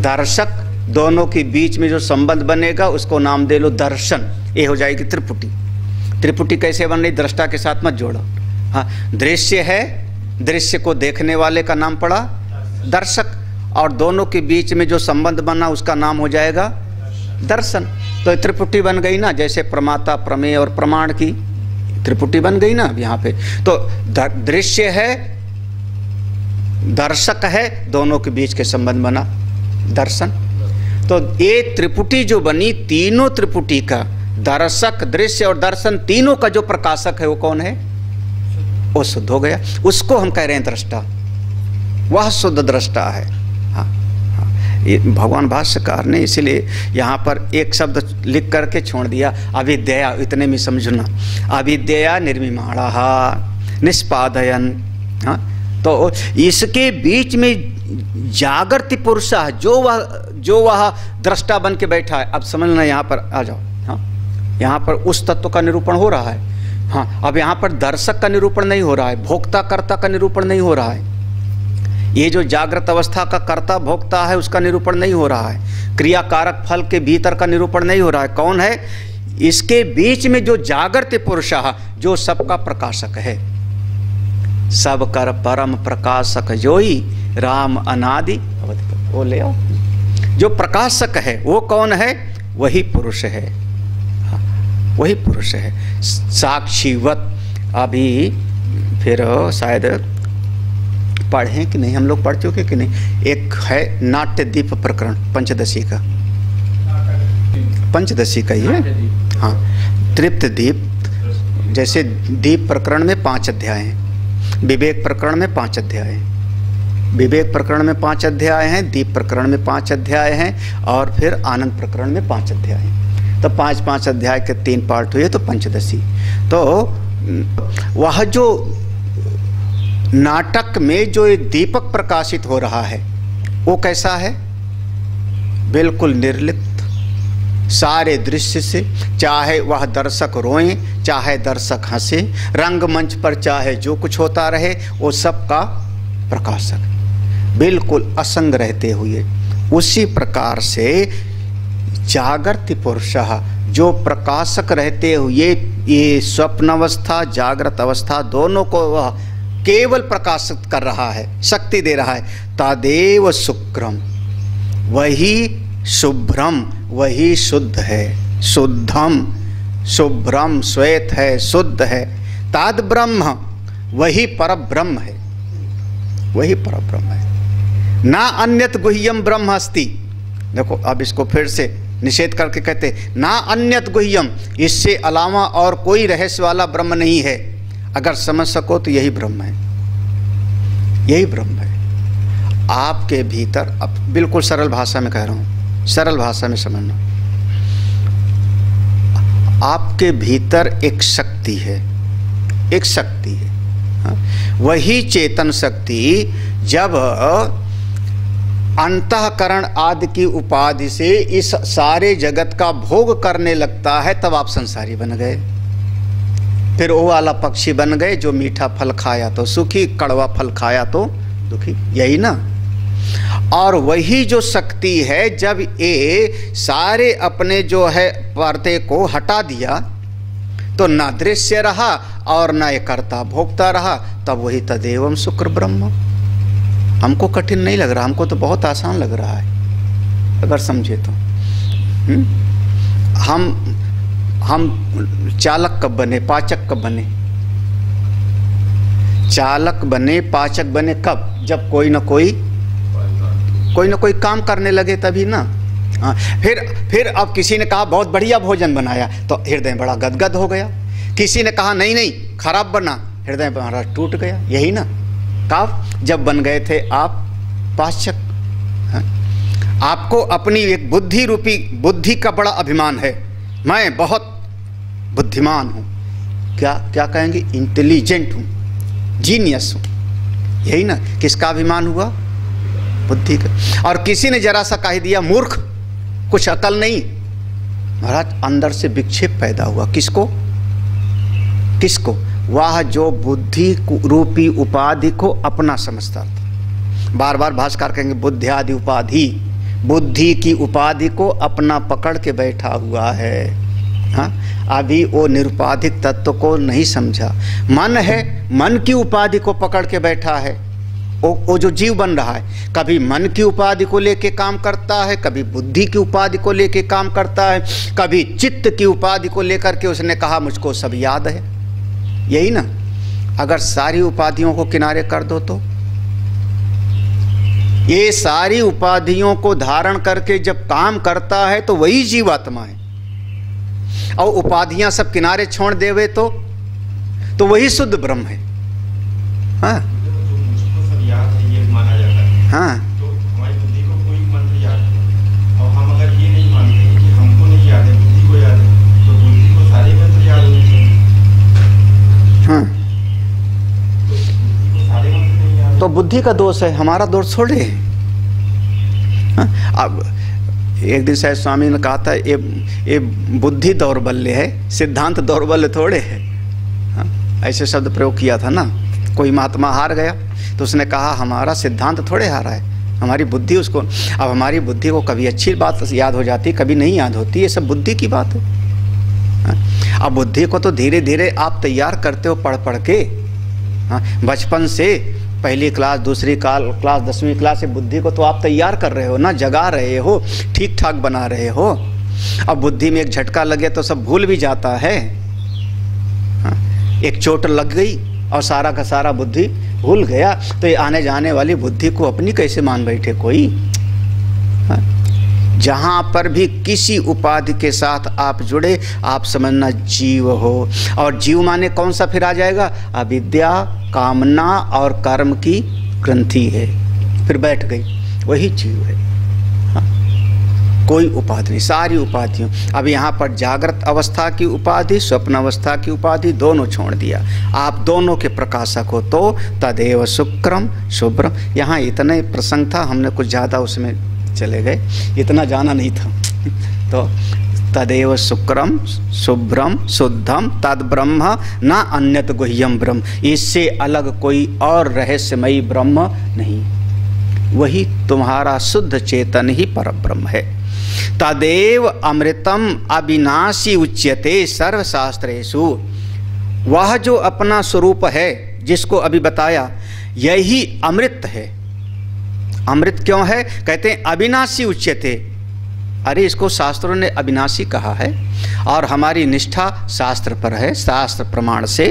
दर्शक दोनों के बीच में जो संबंध बनेगा उसको नाम दे लो दर्शन। ये हो जाएगी त्रिपुटी। त्रिपुटी कैसे बन रही? दृष्टा के साथ मत जोड़ो। हाँ, दृश्य है, दृश्य को देखने वाले का नाम पड़ा दर्शक, और दोनों के बीच में जो संबंध बना उसका नाम हो जाएगा दर्शन। तो त्रिपुटी बन गई ना, जैसे प्रमाता, प्रमेय और प्रमाण की त्रिपुटी बन गई ना यहाँ पे। तो दृश्य है, दर्शक है, दोनों के बीच के संबंध बना दर्शन। तो ये त्रिपुटी जो बनी, तीनों त्रिपुटी का दर्शक, दृश्य और दर्शन तीनों का जो प्रकाशक है वो कौन है? वो शुद्ध हो गया। उसको हम कह रहे हैं दृष्टा, वह शुद्ध दृष्टा है। हाँ, हाँ, ये भगवान भाष्यकार ने इसीलिए यहाँ पर एक शब्द लिख करके छोड़ दिया, अविद्या। इतने में समझना, अविद्या निर्मिमाणः निष्पादयन्। हाँ, तो इसके बीच में जागृति पुरुष जो वह दृष्टा बन के बैठा है। अब समझना, यहाँ पर आ जाओ। हाँ, यहाँ पर उस तत्व का निरूपण हो रहा है। हाँ, अब यहाँ पर दर्शक का निरूपण नहीं हो रहा है, भोक्ता कर्ता का निरूपण नहीं हो रहा है। ये जो जागृत अवस्था का कर्ता भोक्ता है उसका निरूपण नहीं हो रहा है, क्रियाकारक फल के भीतर का निरूपण नहीं हो रहा है। कौन है? इसके बीच में जो जागृत पुरुष जो सबका प्रकाशक है, सब कर परम प्रकाशक जोई राम अनादि अवधि। वो ले आओ, जो प्रकाशक है वो कौन है? वही पुरुष है, वही पुरुष है साक्षीवत। अभी फिर शायद पढ़ें कि नहीं, हम लोग पढ़ चुके कि नहीं, एक है नाट्य दीप प्रकरण पंचदशी का, पंचदशी का ये। हाँ, तृप्त दीप, जैसे दीप प्रकरण में 5 अध्याय हैं, विवेक प्रकरण में 5 अध्याय हैं, विवेक प्रकरण में 5 अध्याय हैं, दीप प्रकरण में 5 अध्याय हैं, और फिर आनंद प्रकरण में 5 अध्याय हैं। तो 5-5 अध्याय के 3 पार्ट हुए, तो पंचदशी। तो वह जो नाटक में जो एक दीपक प्रकाशित हो रहा है वो कैसा है? बिल्कुल निर्लिप्त सारे दृश्य से, चाहे वह दर्शक रोए, चाहे दर्शक हंसे, रंगमंच पर चाहे जो कुछ होता रहे, वो सबका प्रकाशक, बिल्कुल असंग रहते हुए। उसी प्रकार से जागृत पुरुष जो प्रकाशक रहते हुए ये स्वप्न अवस्था, जागृत अवस्था दोनों को वह केवल प्रकाशित कर रहा है, शक्ति दे रहा है। तादेव शुक्रम, वही शुभ्रम, वही शुद्ध है, शुद्धम, शुभ्रम श्वेत है, शुद्ध है। ताद ब्रह्म, वही परब्रह्म है, वही परब्रह्म है। ना अन्यत गुह्यम ब्रह्म अस्ति। देखो अब इसको फिर से निषेध करके कहते, ना अन्यत गुह्यम, इससे अलावा और कोई रहस्य वाला ब्रह्म नहीं है। अगर समझ सको तो यही ब्रह्म है, यही ब्रह्म है आपके भीतर। अब बिल्कुल सरल भाषा में कह रहा हूँ, सरल भाषा में समझना। आपके भीतर एक शक्ति है, एक शक्ति है। हाँ? वही चेतन शक्ति जब अंतःकरण आदि की उपाधि से इस सारे जगत का भोग करने लगता है, तब आप संसारी बन गए। फिर वो वाला पक्षी बन गए जो मीठा फल खाया तो सुखी, कड़वा फल खाया तो दुखी, यही ना। और वही जो शक्ति है, जब ये सारे अपने जो है पर्दे को हटा दिया तो ना दृश्य रहा और ना ये कर्ता भोक्ता रहा, तब वही तदेवम शुक्र ब्रह्म। हमको कठिन नहीं लग रहा, हमको तो बहुत आसान लग रहा है अगर समझे तो। हम चालक कब बने, पाचक कब बने? चालक बने, पाचक बने कब? जब कोई ना कोई काम करने लगे तभी ना। हाँ, फिर अब किसी ने कहा बहुत बढ़िया भोजन बनाया तो हृदय बड़ा गदगद हो गया। किसी ने कहा नहीं नहीं खराब बना, हृदय हमारा टूट गया। यही ना कब जब बन गए थे आप पाचक। हाँ? आपको अपनी एक बुद्धि रूपी बुद्धि का बड़ा अभिमान है, मैं बहुत बुद्धिमान हूँ, क्या क्या कहेंगे, इंटेलिजेंट हूँ, जीनियस हूँ। यही ना, किसका अभिमान हुआ? बुद्धि का। और किसी ने जरा सा कह दिया मूर्ख, कुछ अकल नहीं, महाराज अंदर से विक्षेप पैदा हुआ। किसको? किसको? वह जो बुद्धि रूपी उपाधि को अपना समझता था, बार बार भाष्यकार कहेंगे बुद्धि आदि उपाधि, बुद्धि की उपाधि को अपना पकड़ के बैठा हुआ है। हाँ, अभी वो निरुपाधिक तत्व को नहीं समझा। मन है, मन की उपाधि को पकड़ के बैठा है। वो जो जीव बन रहा है, कभी मन की उपाधि को लेके काम करता है, कभी बुद्धि की उपाधि को लेके काम करता है, कभी चित्त की उपाधि को लेकर के उसने कहा मुझको सब याद है। यही ना, अगर सारी उपाधियों को किनारे कर दो तो ये सारी उपाधियों को धारण करके जब काम करता है तो वही जीवात्मा है, और उपाधियां सब किनारे छोड़ देवे तो वही शुद्ध ब्रह्म है। हाँ हाँ, तो हमारी बुद्धि को कोई मंत्र याद है, और हम अगर ये नहीं मानते कि हमको नहीं याद है, बुद्धि को याद है, तो बुद्धि को सारे मंत्र याद होने चाहिए। हाँ, तो बुद्धि को सारे मंत्र नहीं याद, तो बुद्धि का दोष है, हमारा दोष थोड़े है। हाँ, अब एक दिन शायद स्वामी ने कहा था ये बुद्धि दौर्बल्य है, सिद्धांत दौर्बल्य थोड़े है। हाँ, ऐसे शब्द प्रयोग किया था ना। कोई महात्मा हार गया तो उसने कहा हमारा सिद्धांत थोड़े हारा है, हमारी बुद्धि उसको, अब हमारी बुद्धि को कभी अच्छी बात याद हो जाती, कभी नहीं याद होती, ये सब बुद्धि की बात है। हाँ, अब बुद्धि को तो धीरे धीरे आप तैयार करते हो पढ़ पढ़ के। हाँ, बचपन से पहली क्लास, दूसरी क्लास, 10वीं क्लास से बुद्धि को तो आप तैयार कर रहे हो ना, जगा रहे हो, ठीक ठाक बना रहे हो। अब बुद्धि में एक झटका लगे तो सब भूल भी जाता है। हाँ, एक चोट लग गई और सारा का सारा बुद्धि भूल गया, तो ये आने जाने वाली बुद्धि को अपनी कैसे मान बैठे कोई। हाँ, जहाँ पर भी किसी उपाधि के साथ आप जुड़े, आप समझना जीव हो। और जीव माने कौन सा फिर आ जाएगा, अविद्या, कामना और कर्म की ग्रंथि है, फिर बैठ गई, वही जीव है। हाँ, कोई उपाधि नहीं, सारी उपाधियों। अब यहाँ पर जागृत अवस्था की उपाधि, स्वप्न अवस्था की उपाधि दोनों छोड़ दिया। आप दोनों के प्रकाशक हो तो तदेव शुक्रम शुभ्रम। यहाँ इतने प्रसंग था, हमने कुछ ज़्यादा उसमें चले गए, इतना जाना नहीं था। तो तदेव शुक्रम शुभ्रम शुद्धम तद ब्रह्म न अन्यत गुह्यम ब्रह्म। इससे अलग कोई और रहस्यमयी ब्रह्म नहीं, वही तुम्हारा शुद्ध चेतन ही परब्रह्म है। तदेव अमृतम अविनाशी उच्यते सर्वशास्त्रेषु। वह जो अपना स्वरूप है जिसको अभी बताया, यही अमृत है। अमृत क्यों है, कहते हैं अविनाशी उच्यते। अरे इसको शास्त्रों ने अविनाशी कहा है, और हमारी निष्ठा शास्त्र पर है, शास्त्र प्रमाण से।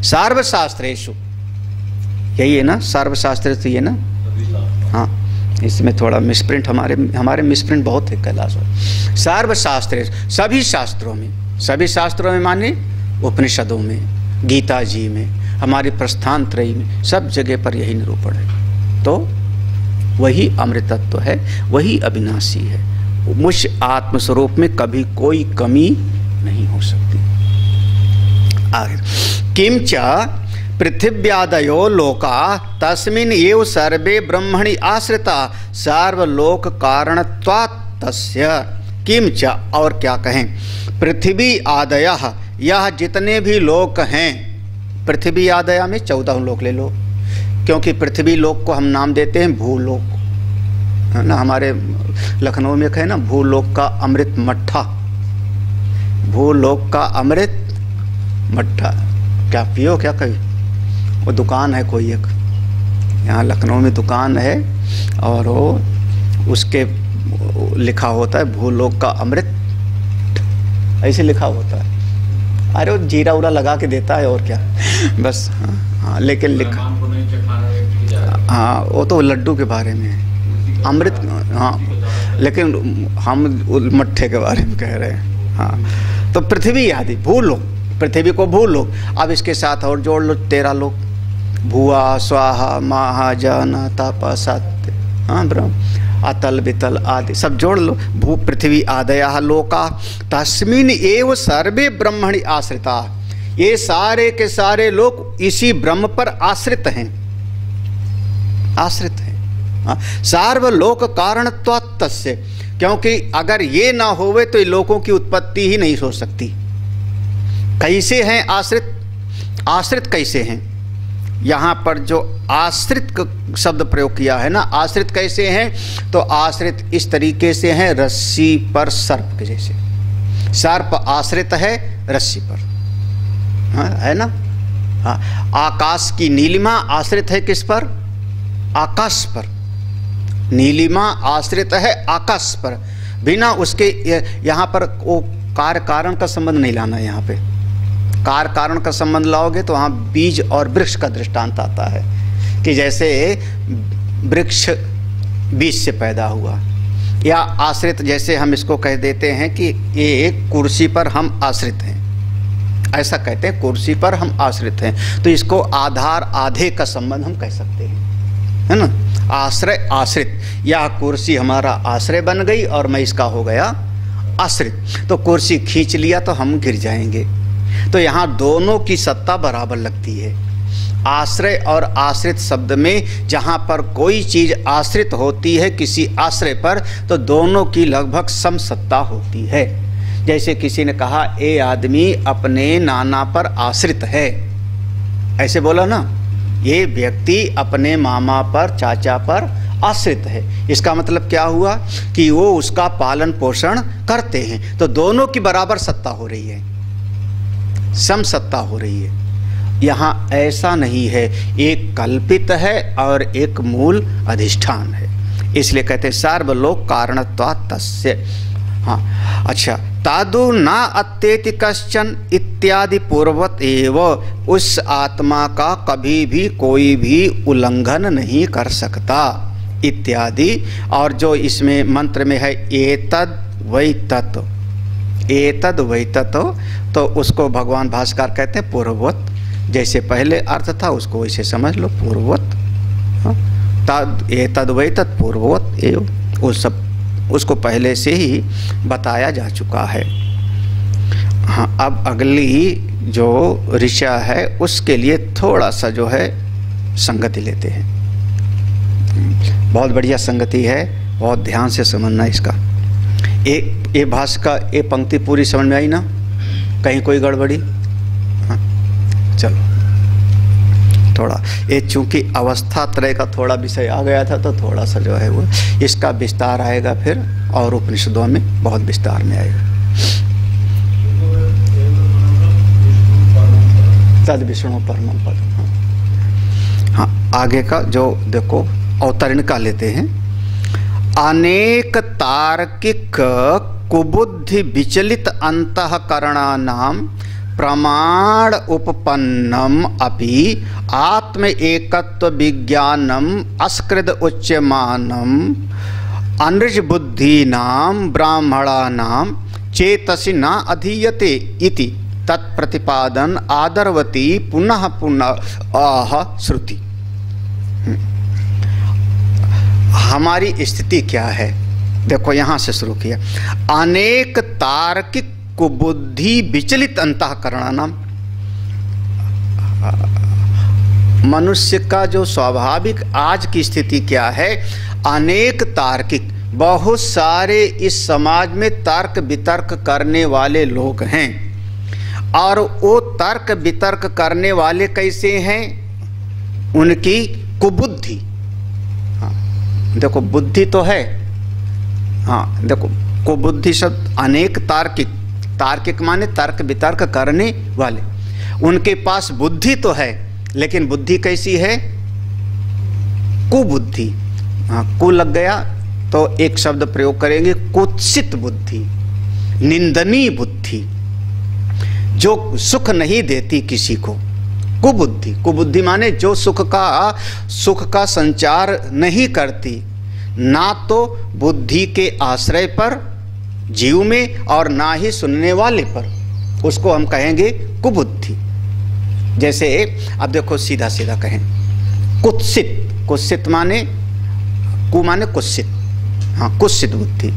सर्वशास्त्रेषु, यही है ना, सर्वशास्त्रेषु ये ना। हाँ, इसमें थोड़ा मिसप्रिंट, हमारे मिसप्रिंट बहुत है कैलाश। सर्वशास्त्रेषु, सभी शास्त्रों में, सभी शास्त्रों में माने उपनिषदों में, गीता जी में, हमारी प्रस्थान त्रयी में, सब जगह पर यही निरूपण है। तो वही अमृतत्व है, वही अविनाशी है। मुझ आत्मस्वरूप में कभी कोई कमी नहीं हो सकती। आगे, किंच पृथिव्यादयो लोका तस्मिन् एव सर्वे ब्रह्मणि आश्रिता सर्वलोक कारणत्वात् तस्य। किंच, और क्या कहें, पृथ्वी आदयः, यह जितने भी लोक हैं, पृथ्वी आदया में 14 लोक ले लो, क्योंकि पृथ्वी लोक को हम नाम देते हैं भूलोक, है ना। हमारे लखनऊ में है ना, भूलोक का अमृत मट्ठा, भूलोक का अमृत मट्ठा। क्या पियो क्या कभी, वो दुकान है कोई एक, यहाँ लखनऊ में दुकान है, और वो उसके लिखा होता है भूलोक का अमृत, ऐसे लिखा होता है। अरे वो जीरा उरा लगा के देता है और क्या, बस। हाँ हाँ, लेकिन लिखा, हाँ वो तो लड्डू के बारे में है, अमृत। हाँ, लेकिन हम मट्ठे के बारे में कह रहे हैं। हाँ, तो पृथ्वी आदि भूलोक, पृथ्वी को भूलोक। अब इसके साथ और जोड़ लो 13 लोक, भुआ स्वाहा महाजन तप सत्य, हाँ ब्रह्म, अतल वितल आदि सब जोड़ लो। भू पृथ्वी आदया लोका तस्मिन् एव सर्वे ब्रह्मणि आश्रिता। ये सारे के सारे लोग इसी ब्रह्म पर आश्रित हैं, आश्रित हैं। सर्वलोक कारणत्वात् तस्य, क्योंकि अगर ये ना होवे तो ये लोकों की उत्पत्ति ही नहीं हो सकती। कैसे हैं आश्रित, आश्रित कैसे हैं, यहाँ पर जो आश्रित शब्द प्रयोग किया है ना, आश्रित कैसे हैं, तो आश्रित इस तरीके से हैं, रस्सी पर सर्प के जैसे। सर्प आश्रित है रस्सी पर, हाँ है ना। हाँ, आकाश की नीलिमा आश्रित है किस पर, आकाश पर। नीलिमा आश्रित है आकाश पर, बिना उसके यहाँ पर वो कार्य कारण का संबंध नहीं लाना। यहाँ पे कार्य कारण का संबंध लाओगे तो वहाँ बीज और वृक्ष का दृष्टांत आता है कि जैसे वृक्ष बीज से पैदा हुआ, या आश्रित जैसे हम इसको कह देते हैं कि ये कुर्सी पर हम आश्रित हैं, ऐसा कहते हैं कुर्सी पर हम आश्रित हैं, तो इसको आधार आधे का संबंध हम कह सकते हैं, है ना। आश्रय आश्रित, यह कुर्सी हमारा आश्रय बन गई और मैं इसका हो गया आश्रित, तो कुर्सी खींच लिया तो हम गिर जाएंगे। तो यहाँ दोनों की सत्ता बराबर लगती है। आश्रय और आश्रित शब्द में जहाँ पर कोई चीज़ आश्रित होती है किसी आश्रय पर, तो दोनों की लगभग सम सत्ता होती है। जैसे किसी ने कहा ये आदमी अपने नाना पर आश्रित है, ऐसे बोला ना, ये व्यक्ति अपने मामा पर चाचा पर आश्रित है। इसका मतलब क्या हुआ कि वो उसका पालन पोषण करते हैं, तो दोनों की बराबर सत्ता हो रही है, सम सत्ता हो रही है। यहाँ ऐसा नहीं है, एक कल्पित है और एक मूल अधिष्ठान है, इसलिए कहते सर्वलोक कारणत्वात् तस्य। हाँ अच्छा, तादु ना अत्येति कश्चन इत्यादि पूर्वत एव, उस आत्मा का कभी भी कोई भी उल्लंघन नहीं कर सकता इत्यादि। और जो इसमें मंत्र में है एतद वै तत्, एतद वै तत्, तो उसको भगवान भास्कर कहते हैं पूर्ववत। जैसे पहले अर्थ था उसको वैसे समझ लो, पूर्ववत। तद एतद वै तत् पूर्ववत एव, वो सब उसको पहले से ही बताया जा चुका है। हाँ, अब अगली जो ऋचा है उसके लिए थोड़ा सा जो है संगति लेते हैं। बहुत बढ़िया संगति है, बहुत ध्यान से समझना इसका। ये भाष्य का ये पंक्ति पूरी समझ में आई ना, कहीं कोई गड़बड़ी? हाँ चलो, थोड़ा ये चूंकि अवस्था त्रय का थोड़ा विषय आ गया था, तो थोड़ा सा जो है वो इसका विस्तार आएगा फिर, और उपनिषदों में बहुत विस्तार में आएगा। तद विष्णु परमं पदम। हाँ, आगे का जो देखो अवतरणिका लेते हैं। अनेक तार्किक कुबुद्धि विचलित अंतःकरणानां प्रमाण उपपन्नम अपि आत्म एकत्व विज्ञानम अस्कृत उच्यमानम अनृज बुद्धीनाम ब्राह्मणानां चेतसि न अधीयते इति तत्प्रतिपादन आदरवती पुनः पुनः आह श्रुति। हमारी स्थिति क्या है देखो, यहाँ से शुरू किया। अनेक तार्किक कुबुद्धि विचलित अंतःकरणानाम, मनुष्य का जो स्वाभाविक आज की स्थिति क्या है, अनेक तार्किक, बहुत सारे इस समाज में तर्क वितर्क करने वाले लोग हैं। और वो तर्क वितर्क करने वाले कैसे हैं, उनकी कुबुद्धि। हाँ देखो, बुद्धि तो है, हाँ देखो कुबुद्धि शब्द अनेक तार्किक, तार्किक माने तर्क वितर्क करने वाले, उनके पास बुद्धि तो है, लेकिन बुद्धि कैसी है, कुबुद्धि। हाँ, कु लग गया तो एक शब्द प्रयोग करेंगे, कुत्सित बुद्धि, निंदनीय बुद्धि, जो सुख नहीं देती किसी को। कुबुद्धि, कुबुद्धि माने जो सुख का संचार नहीं करती, ना तो बुद्धि के आश्रय पर जीव में और ना ही सुनने वाले पर, उसको हम कहेंगे कुबुद्धि। जैसे अब देखो सीधा सीधा कहें, कुत्सित, कुत्सित माने कु माने कुत्सित, हाँ कुत्सित बुद्धि।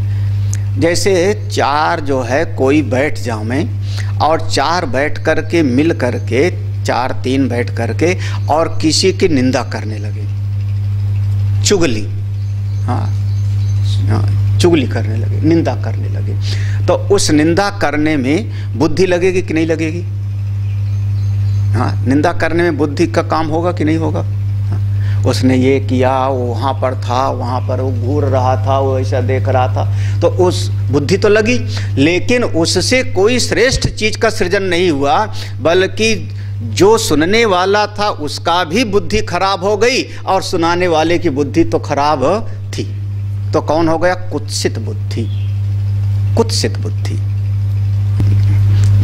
जैसे चार जो है कोई बैठ जाओ में, और चार बैठ करके मिल करके, चार तीन बैठ करके और किसी की निंदा करने लगे, चुगली, हाँ हाँ चुगली करने लगे, निंदा करने लगे, तो उस निंदा करने में बुद्धि लगेगी कि नहीं लगेगी? हाँ, निंदा करने में बुद्धि का काम होगा कि नहीं होगा? हाँ, उसने ये किया, वो वहाँ पर था, वहाँ पर वो घूर रहा था, वो ऐसा देख रहा था, तो उस बुद्धि तो लगी, लेकिन उससे कोई श्रेष्ठ चीज का सृजन नहीं हुआ, बल्कि जो सुनने वाला था उसका भी बुद्धि खराब हो गई और सुनाने वाले की बुद्धि तो खराब थी। तो कौन हो गया? कुत्सित बुद्धि, कुत्सित बुद्धि।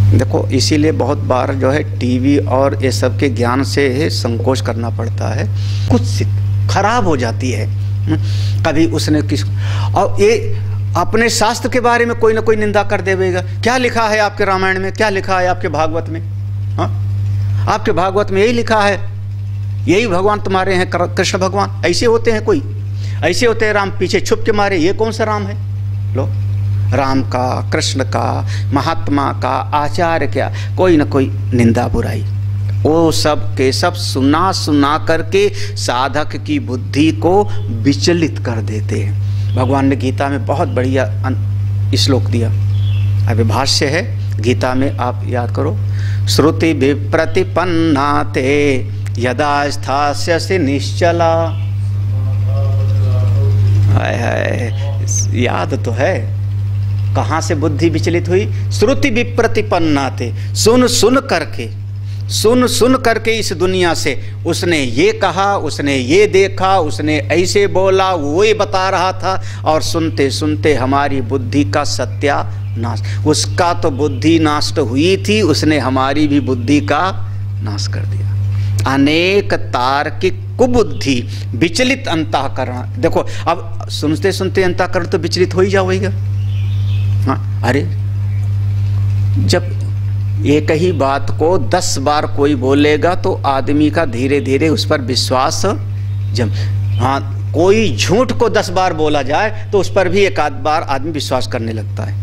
देखो इसीलिए बहुत बार जो है टीवी और ये सब के ज्ञान से संकोच करना पड़ता है, कुत्सित खराब हो जाती है। कभी उसने किस, और ये अपने शास्त्र के बारे में कोई ना कोई निंदा कर देगा। क्या लिखा है आपके रामायण में, क्या लिखा है आपके भागवत में? हाँ, आपके भागवत में यही लिखा है, यही भगवान तुम्हारे हैं, कृष्ण भगवान ऐसे होते हैं, कोई ऐसे होते हैं राम पीछे छुप के मारे, ये कौन सा राम है? लो, राम का, कृष्ण का, महात्मा का, आचार्य का कोई ना कोई निंदा बुराई, वो सब के सब सुना सुना करके साधक की बुद्धि को विचलित कर देते हैं। भगवान ने गीता में बहुत बढ़िया श्लोक दिया, अभी भाष्य है गीता में, आप याद करो। श्रुति विप्रतिपन्ना ते यदा स्थास्यसि निश्चला। हाय हाय, याद तो है, कहाँ से बुद्धि विचलित हुई? श्रुति विप्रतिपन्ना थे, सुन सुन करके इस दुनिया से उसने ये कहा, उसने ये देखा, उसने ऐसे बोला, वो ये बता रहा था, और सुनते सुनते हमारी बुद्धि का सत्यानाश, उसका तो बुद्धि नष्ट हुई थी, उसने हमारी भी बुद्धि का नाश कर दिया। अनेक तार्किक कुबुद्धि, विचलित अंतःकरण। देखो अब सुनते सुनते अंतःकरण तो विचलित हो ही जाएगा। हाँ, अरे जब एक ही बात को 10 बार कोई बोलेगा तो आदमी का धीरे धीरे उस पर विश्वास जम, हाँ, कोई झूठ को 10 बार बोला जाए तो उस पर भी एक आध बार आदमी विश्वास करने लगता है।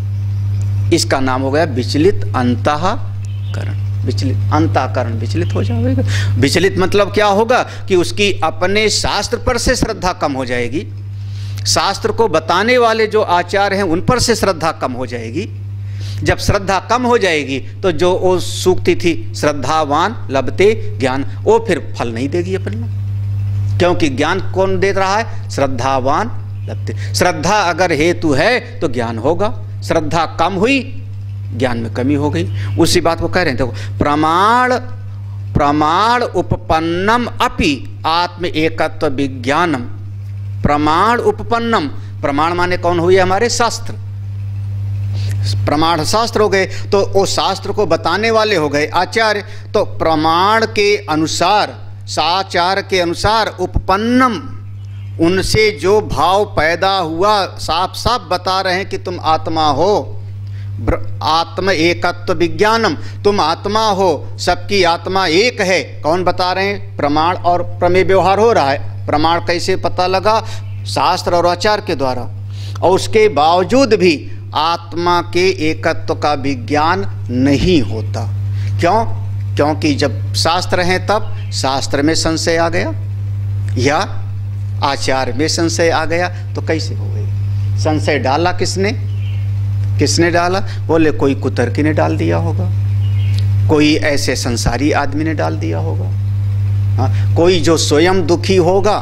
इसका नाम हो गया विचलित अंतःकरण। विचलित अंतःकरण विचलित हो जाएगा। विचलित मतलब क्या होगा कि उसकी अपने शास्त्र पर से श्रद्धा कम हो जाएगी, शास्त्र को बताने वाले जो आचार्य हैं उन पर से श्रद्धा कम हो जाएगी। जब श्रद्धा कम हो जाएगी तो जो वो सूक्ति थी श्रद्धावान लभते ज्ञान, वो फिर फल नहीं देगी अपन, क्योंकि ज्ञान कौन दे रहा है? श्रद्धावान लभते। श्रद्धा अगर हेतु है तो ज्ञान होगा, श्रद्धा कम हुई ज्ञान में कमी हो गई। उसी बात को कह रहे हैं, देखो प्रमाण उपपन्नम अपि आत्म एकत्व विज्ञानम। प्रमाण उपपन्नम, प्रमाण माने कौन हुए? हमारे शास्त्र, प्रमाण शास्त्र हो गए, तो वो शास्त्र को बताने वाले हो गए आचार्य। तो प्रमाण के अनुसार, साचार के अनुसार उपपन्नम, उनसे जो भाव पैदा हुआ, साफ साफ बता रहे हैं कि तुम आत्मा हो, आत्म एकत्व विज्ञानम, तुम आत्मा हो, सबकी आत्मा एक है। कौन बता रहे हैं? प्रमाण और प्रमेय व्यवहार हो रहा है। प्रमाण कैसे पता लगा? शास्त्र और आचार के द्वारा। और उसके बावजूद भी आत्मा के एकत्व का विज्ञान नहीं होता। क्यों? क्योंकि जब शास्त्र हैं तब शास्त्र में संशय आ गया या आचार में संशय आ गया, तो कैसे हो गई? संशय डाला किसने? किसने डाला? बोले कोई कुतर्की ने डाल दिया होगा, कोई ऐसे संसारी आदमी ने डाल दिया होगा, हाँ, कोई जो स्वयं दुखी होगा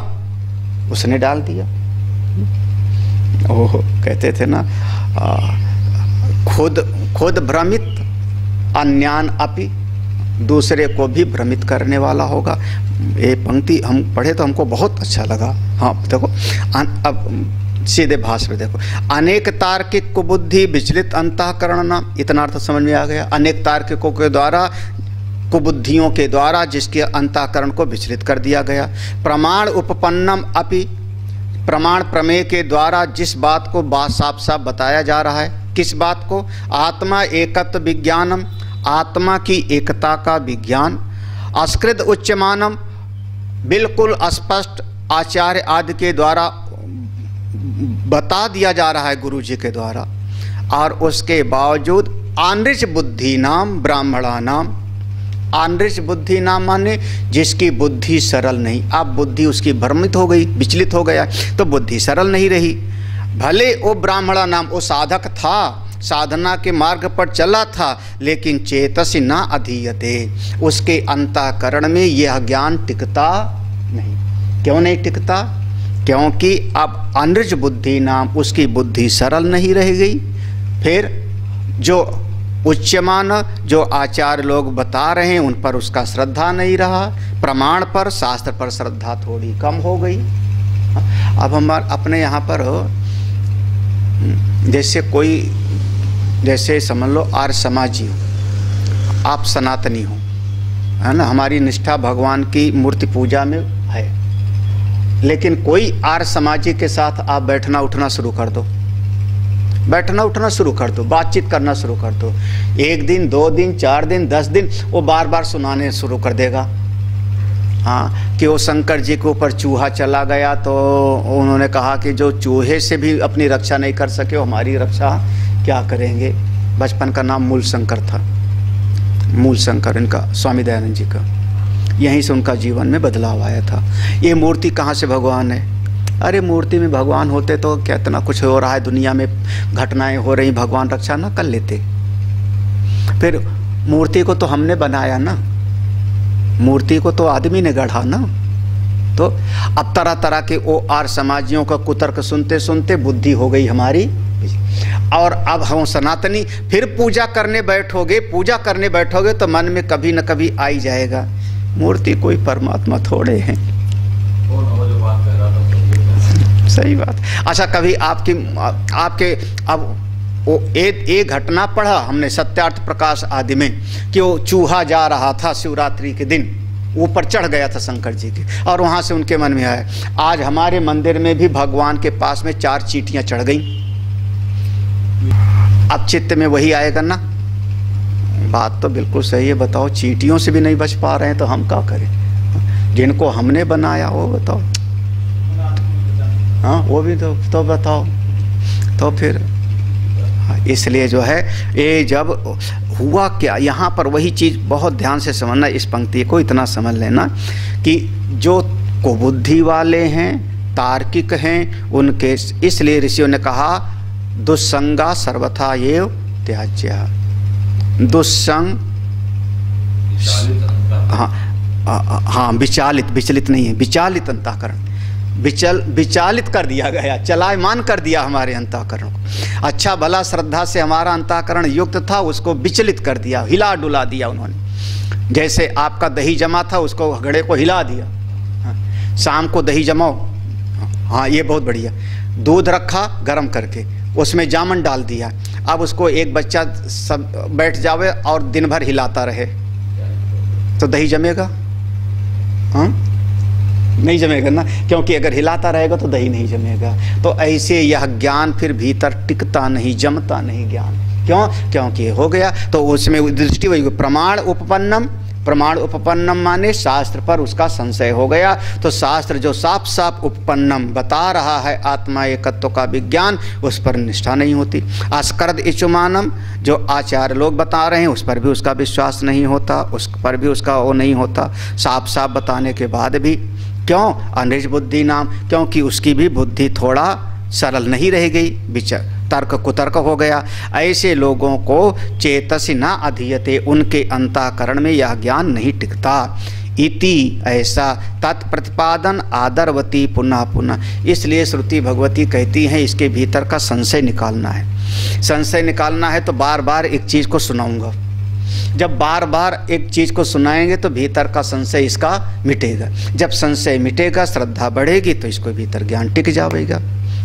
उसने डाल दिया। ओह, कहते थे ना, खुद भ्रमित अन्यान अपि, दूसरे को भी भ्रमित करने वाला होगा। ये पंक्ति हम पढ़े तो हमको बहुत अच्छा लगा। हाँ देखो, अब सीधे भाष्य में देखो, अनेक तार्किक कुबुद्धि विचलित अंतःकरण नाम, इतना अर्थ समझ में आ गया। अनेक तार्किकों के द्वारा, कुबुद्धियों के द्वारा जिसके अंतःकरण को विचलित कर दिया गया। प्रमाण उपपन्नम अपि, प्रमाण प्रमेय के द्वारा जिस बात को साफ साफ बताया जा रहा है, किस बात को? आत्मा एकत्व विज्ञानम, आत्मा की एकता का विज्ञान। अस्कृत उच्यमानम, बिल्कुल स्पष्ट आचार्य आदि के द्वारा बता दिया जा रहा है, गुरु जी के द्वारा। और उसके बावजूद आनृच बुद्धि नाम ब्राह्मणा नाम, आनृच बुद्धि नाम माने जिसकी बुद्धि सरल नहीं। अब बुद्धि उसकी भ्रमित हो गई, विचलित हो गया, तो बुद्धि सरल नहीं रही। भले वो ब्राह्मणा नाम, वो साधक था, साधना के मार्ग पर चला था, लेकिन चेतसि न अधीयते, उसके अंतःकरण में यह ज्ञान टिकता नहीं। क्यों नहीं टिकता? क्योंकि अब अनृज बुद्धि नाम उसकी बुद्धि सरल नहीं रह गई। फिर जो उच्यमान जो आचार्य लोग बता रहे हैं उन पर उसका श्रद्धा नहीं रहा, प्रमाण पर शास्त्र पर श्रद्धा थोड़ी कम हो गई। अब हम अपने यहाँ पर जैसे समझ लो आर्य समाजी हो, आप सनातनी हो, है ना, हमारी निष्ठा भगवान की मूर्ति पूजा में है, लेकिन कोई आर्य समाजी के साथ आप बैठना उठना शुरू कर दो, बातचीत करना शुरू कर दो, 1 दिन 2 दिन 4 दिन 10 दिन वो बार बार सुनाने शुरू कर देगा। हाँ, कि वो शंकर जी के ऊपर चूहा चला गया तो उन्होंने कहा कि जो चूहे से भी अपनी रक्षा नहीं कर सके वो हमारी रक्षा क्या करेंगे। बचपन का नाम मूल शंकर था, मूल शंकर इनका स्वामी दयानंद जी का, यहीं से उनका जीवन में बदलाव आया था। ये मूर्ति कहाँ से भगवान है? अरे मूर्ति में भगवान होते तो क्या इतना कुछ हो रहा है दुनिया में, घटनाएं हो रही, भगवान रक्षा ना कर लेते? फिर मूर्ति को तो हमने बनाया ना, मूर्ति को तो आदमी ने गढ़ा ना। तो अब तरह तरह के वो आर्य समाजियों का कुतर्क सुनते सुनते बुद्धि हो गई हमारी, और अब हम सनातनी फिर पूजा करने बैठोगे तो मन में कभी न कभी आ ही जाएगा, मूर्ति कोई परमात्मा थोड़े हैं। सही बात। अच्छा, कभी आपके अब वो एक घटना पढ़ा हमने सत्यार्थ प्रकाश आदि में कि वो चूहा जा रहा था शिवरात्रि के दिन, ऊपर चढ़ गया था शंकर जी के, और वहाँ से उनके मन में आया आज हमारे मंदिर में भी भगवान के पास में 4 चींटियाँ चढ़ गई। अब चित्त में वही आएगा ना, बात तो बिल्कुल सही है। बताओ, चींटियों से भी नहीं बच पा रहे हैं तो हम क्या करें? जिनको हमने बनाया वो बताओ, हाँ वो भी तो बताओ। तो फिर इसलिए जो है ये जब हुआ क्या, यहाँ पर वही चीज़ बहुत ध्यान से समझना, इस पंक्ति को इतना समझ लेना कि जो कुबुद्धि वाले हैं, तार्किक हैं, उनके इसलिए ऋषियों ने कहा दुस्संगा सर्वथा एव त्याज्य। दुस्संग, हाँ विचलित नहीं है, विचालित अंतःकरण, विचालित कर दिया गया, चलायमान कर दिया हमारे अंतःकरण को। अच्छा भला श्रद्धा से हमारा अंतःकरण युक्त था, उसको विचलित कर दिया, हिला डुला दिया उन्होंने। जैसे आपका दही जमा था, उसको घड़े को हिला दिया। हाँ, शाम को दही जमाओ, हाँ ये बहुत बढ़िया। दूध रखा गर्म करके, उसमें जामुन डाल दिया, अब उसको एक बच्चा सब बैठ जावे और दिन भर हिलाता रहे तो दही जमेगा? हाँ नहीं जमेगा ना, क्योंकि अगर हिलाता रहेगा तो दही नहीं जमेगा। तो ऐसे यह ज्ञान फिर भीतर टिकता नहीं, जमता नहीं ज्ञान। क्यों? क्योंकि हो गया तो उसमें दृष्टि वही प्रमाण उपपन्नम माने शास्त्र पर उसका संशय हो गया। तो शास्त्र जो साफ साफ उपपन्नम बता रहा है आत्मा एकत्व का विज्ञान, उस पर निष्ठा नहीं होती। अस्कर्द इचुमानम जो आचार्य लोग बता रहे हैं उस पर भी उसका विश्वास नहीं होता, उस पर भी उसका वो नहीं होता साफ साफ बताने के बाद भी। क्यों? अनिज बुद्धि नाम, क्योंकि उसकी भी बुद्धि थोड़ा सरल नहीं रह गई, तर्क कुतर्क हो गया। ऐसे लोगों को चेतसि न अधीयते, उनके अंतःकरण में यह ज्ञान नहीं टिकता। इति ऐसा तत्प्रतिपादन आदरवती पुनः पुनः। इसलिए श्रुति भगवती कहती हैं इसके भीतर का संशय निकालना है। संशय निकालना है तो बार बार एक चीज़ को सुनाऊंगा। जब बार बार एक चीज़ को सुनाएंगे तो भीतर का संशय इसका मिटेगा। जब संशय मिटेगा, श्रद्धा बढ़ेगी तो इसको भीतर ज्ञान टिक जाएगा।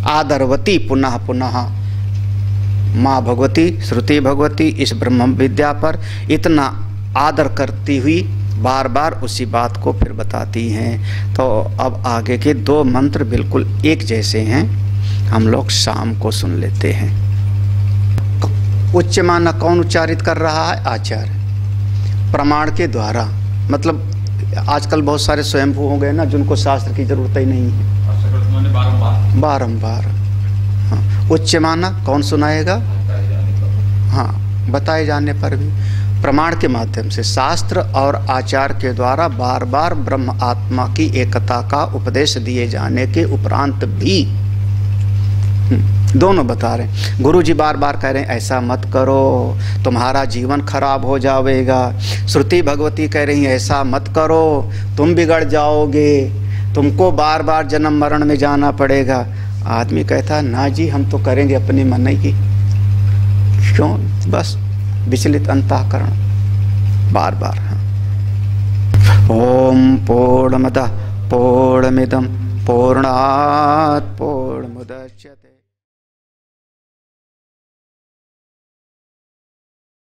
आदरवती पुनः पुनः, माँ भगवती श्रुति भगवती इस ब्रह्म विद्या पर इतना आदर करती हुई बार बार उसी बात को फिर बताती हैं। तो अब आगे के 2 मंत्र बिल्कुल एक जैसे हैं, हम लोग शाम को सुन लेते हैं। उच्चमाना कौन उच्चारित कर रहा है? आचार्य, प्रमाण के द्वारा। मतलब आजकल बहुत सारे स्वयंभू हो गए ना, जिनको शास्त्र की जरूरत ही नहीं है, बारंबार। हाँ, उच्चमाना कौन सुनाएगा? हाँ, बताए जाने पर भी प्रमाण के माध्यम से शास्त्र और आचार के द्वारा बार बार ब्रह्म आत्मा की एकता का उपदेश दिए जाने के उपरांत भी दोनों बता रहे हैं। गुरु जी बार बार कह रहे हैं ऐसा मत करो, तुम्हारा जीवन खराब हो जाएगा। श्रुति भगवती कह रही है ऐसा मत करो, तुम बिगड़ जाओगे, तुमको बार बार जन्म मरण में जाना पड़ेगा। आदमी कहता ना जी हम तो करेंगे अपनी मन की, क्यों? बस विचलित अंतःकरण बार बार। ओम पूर्णमदः पूर्णमिदं पूर्णात् पूर्णमुदच्यते।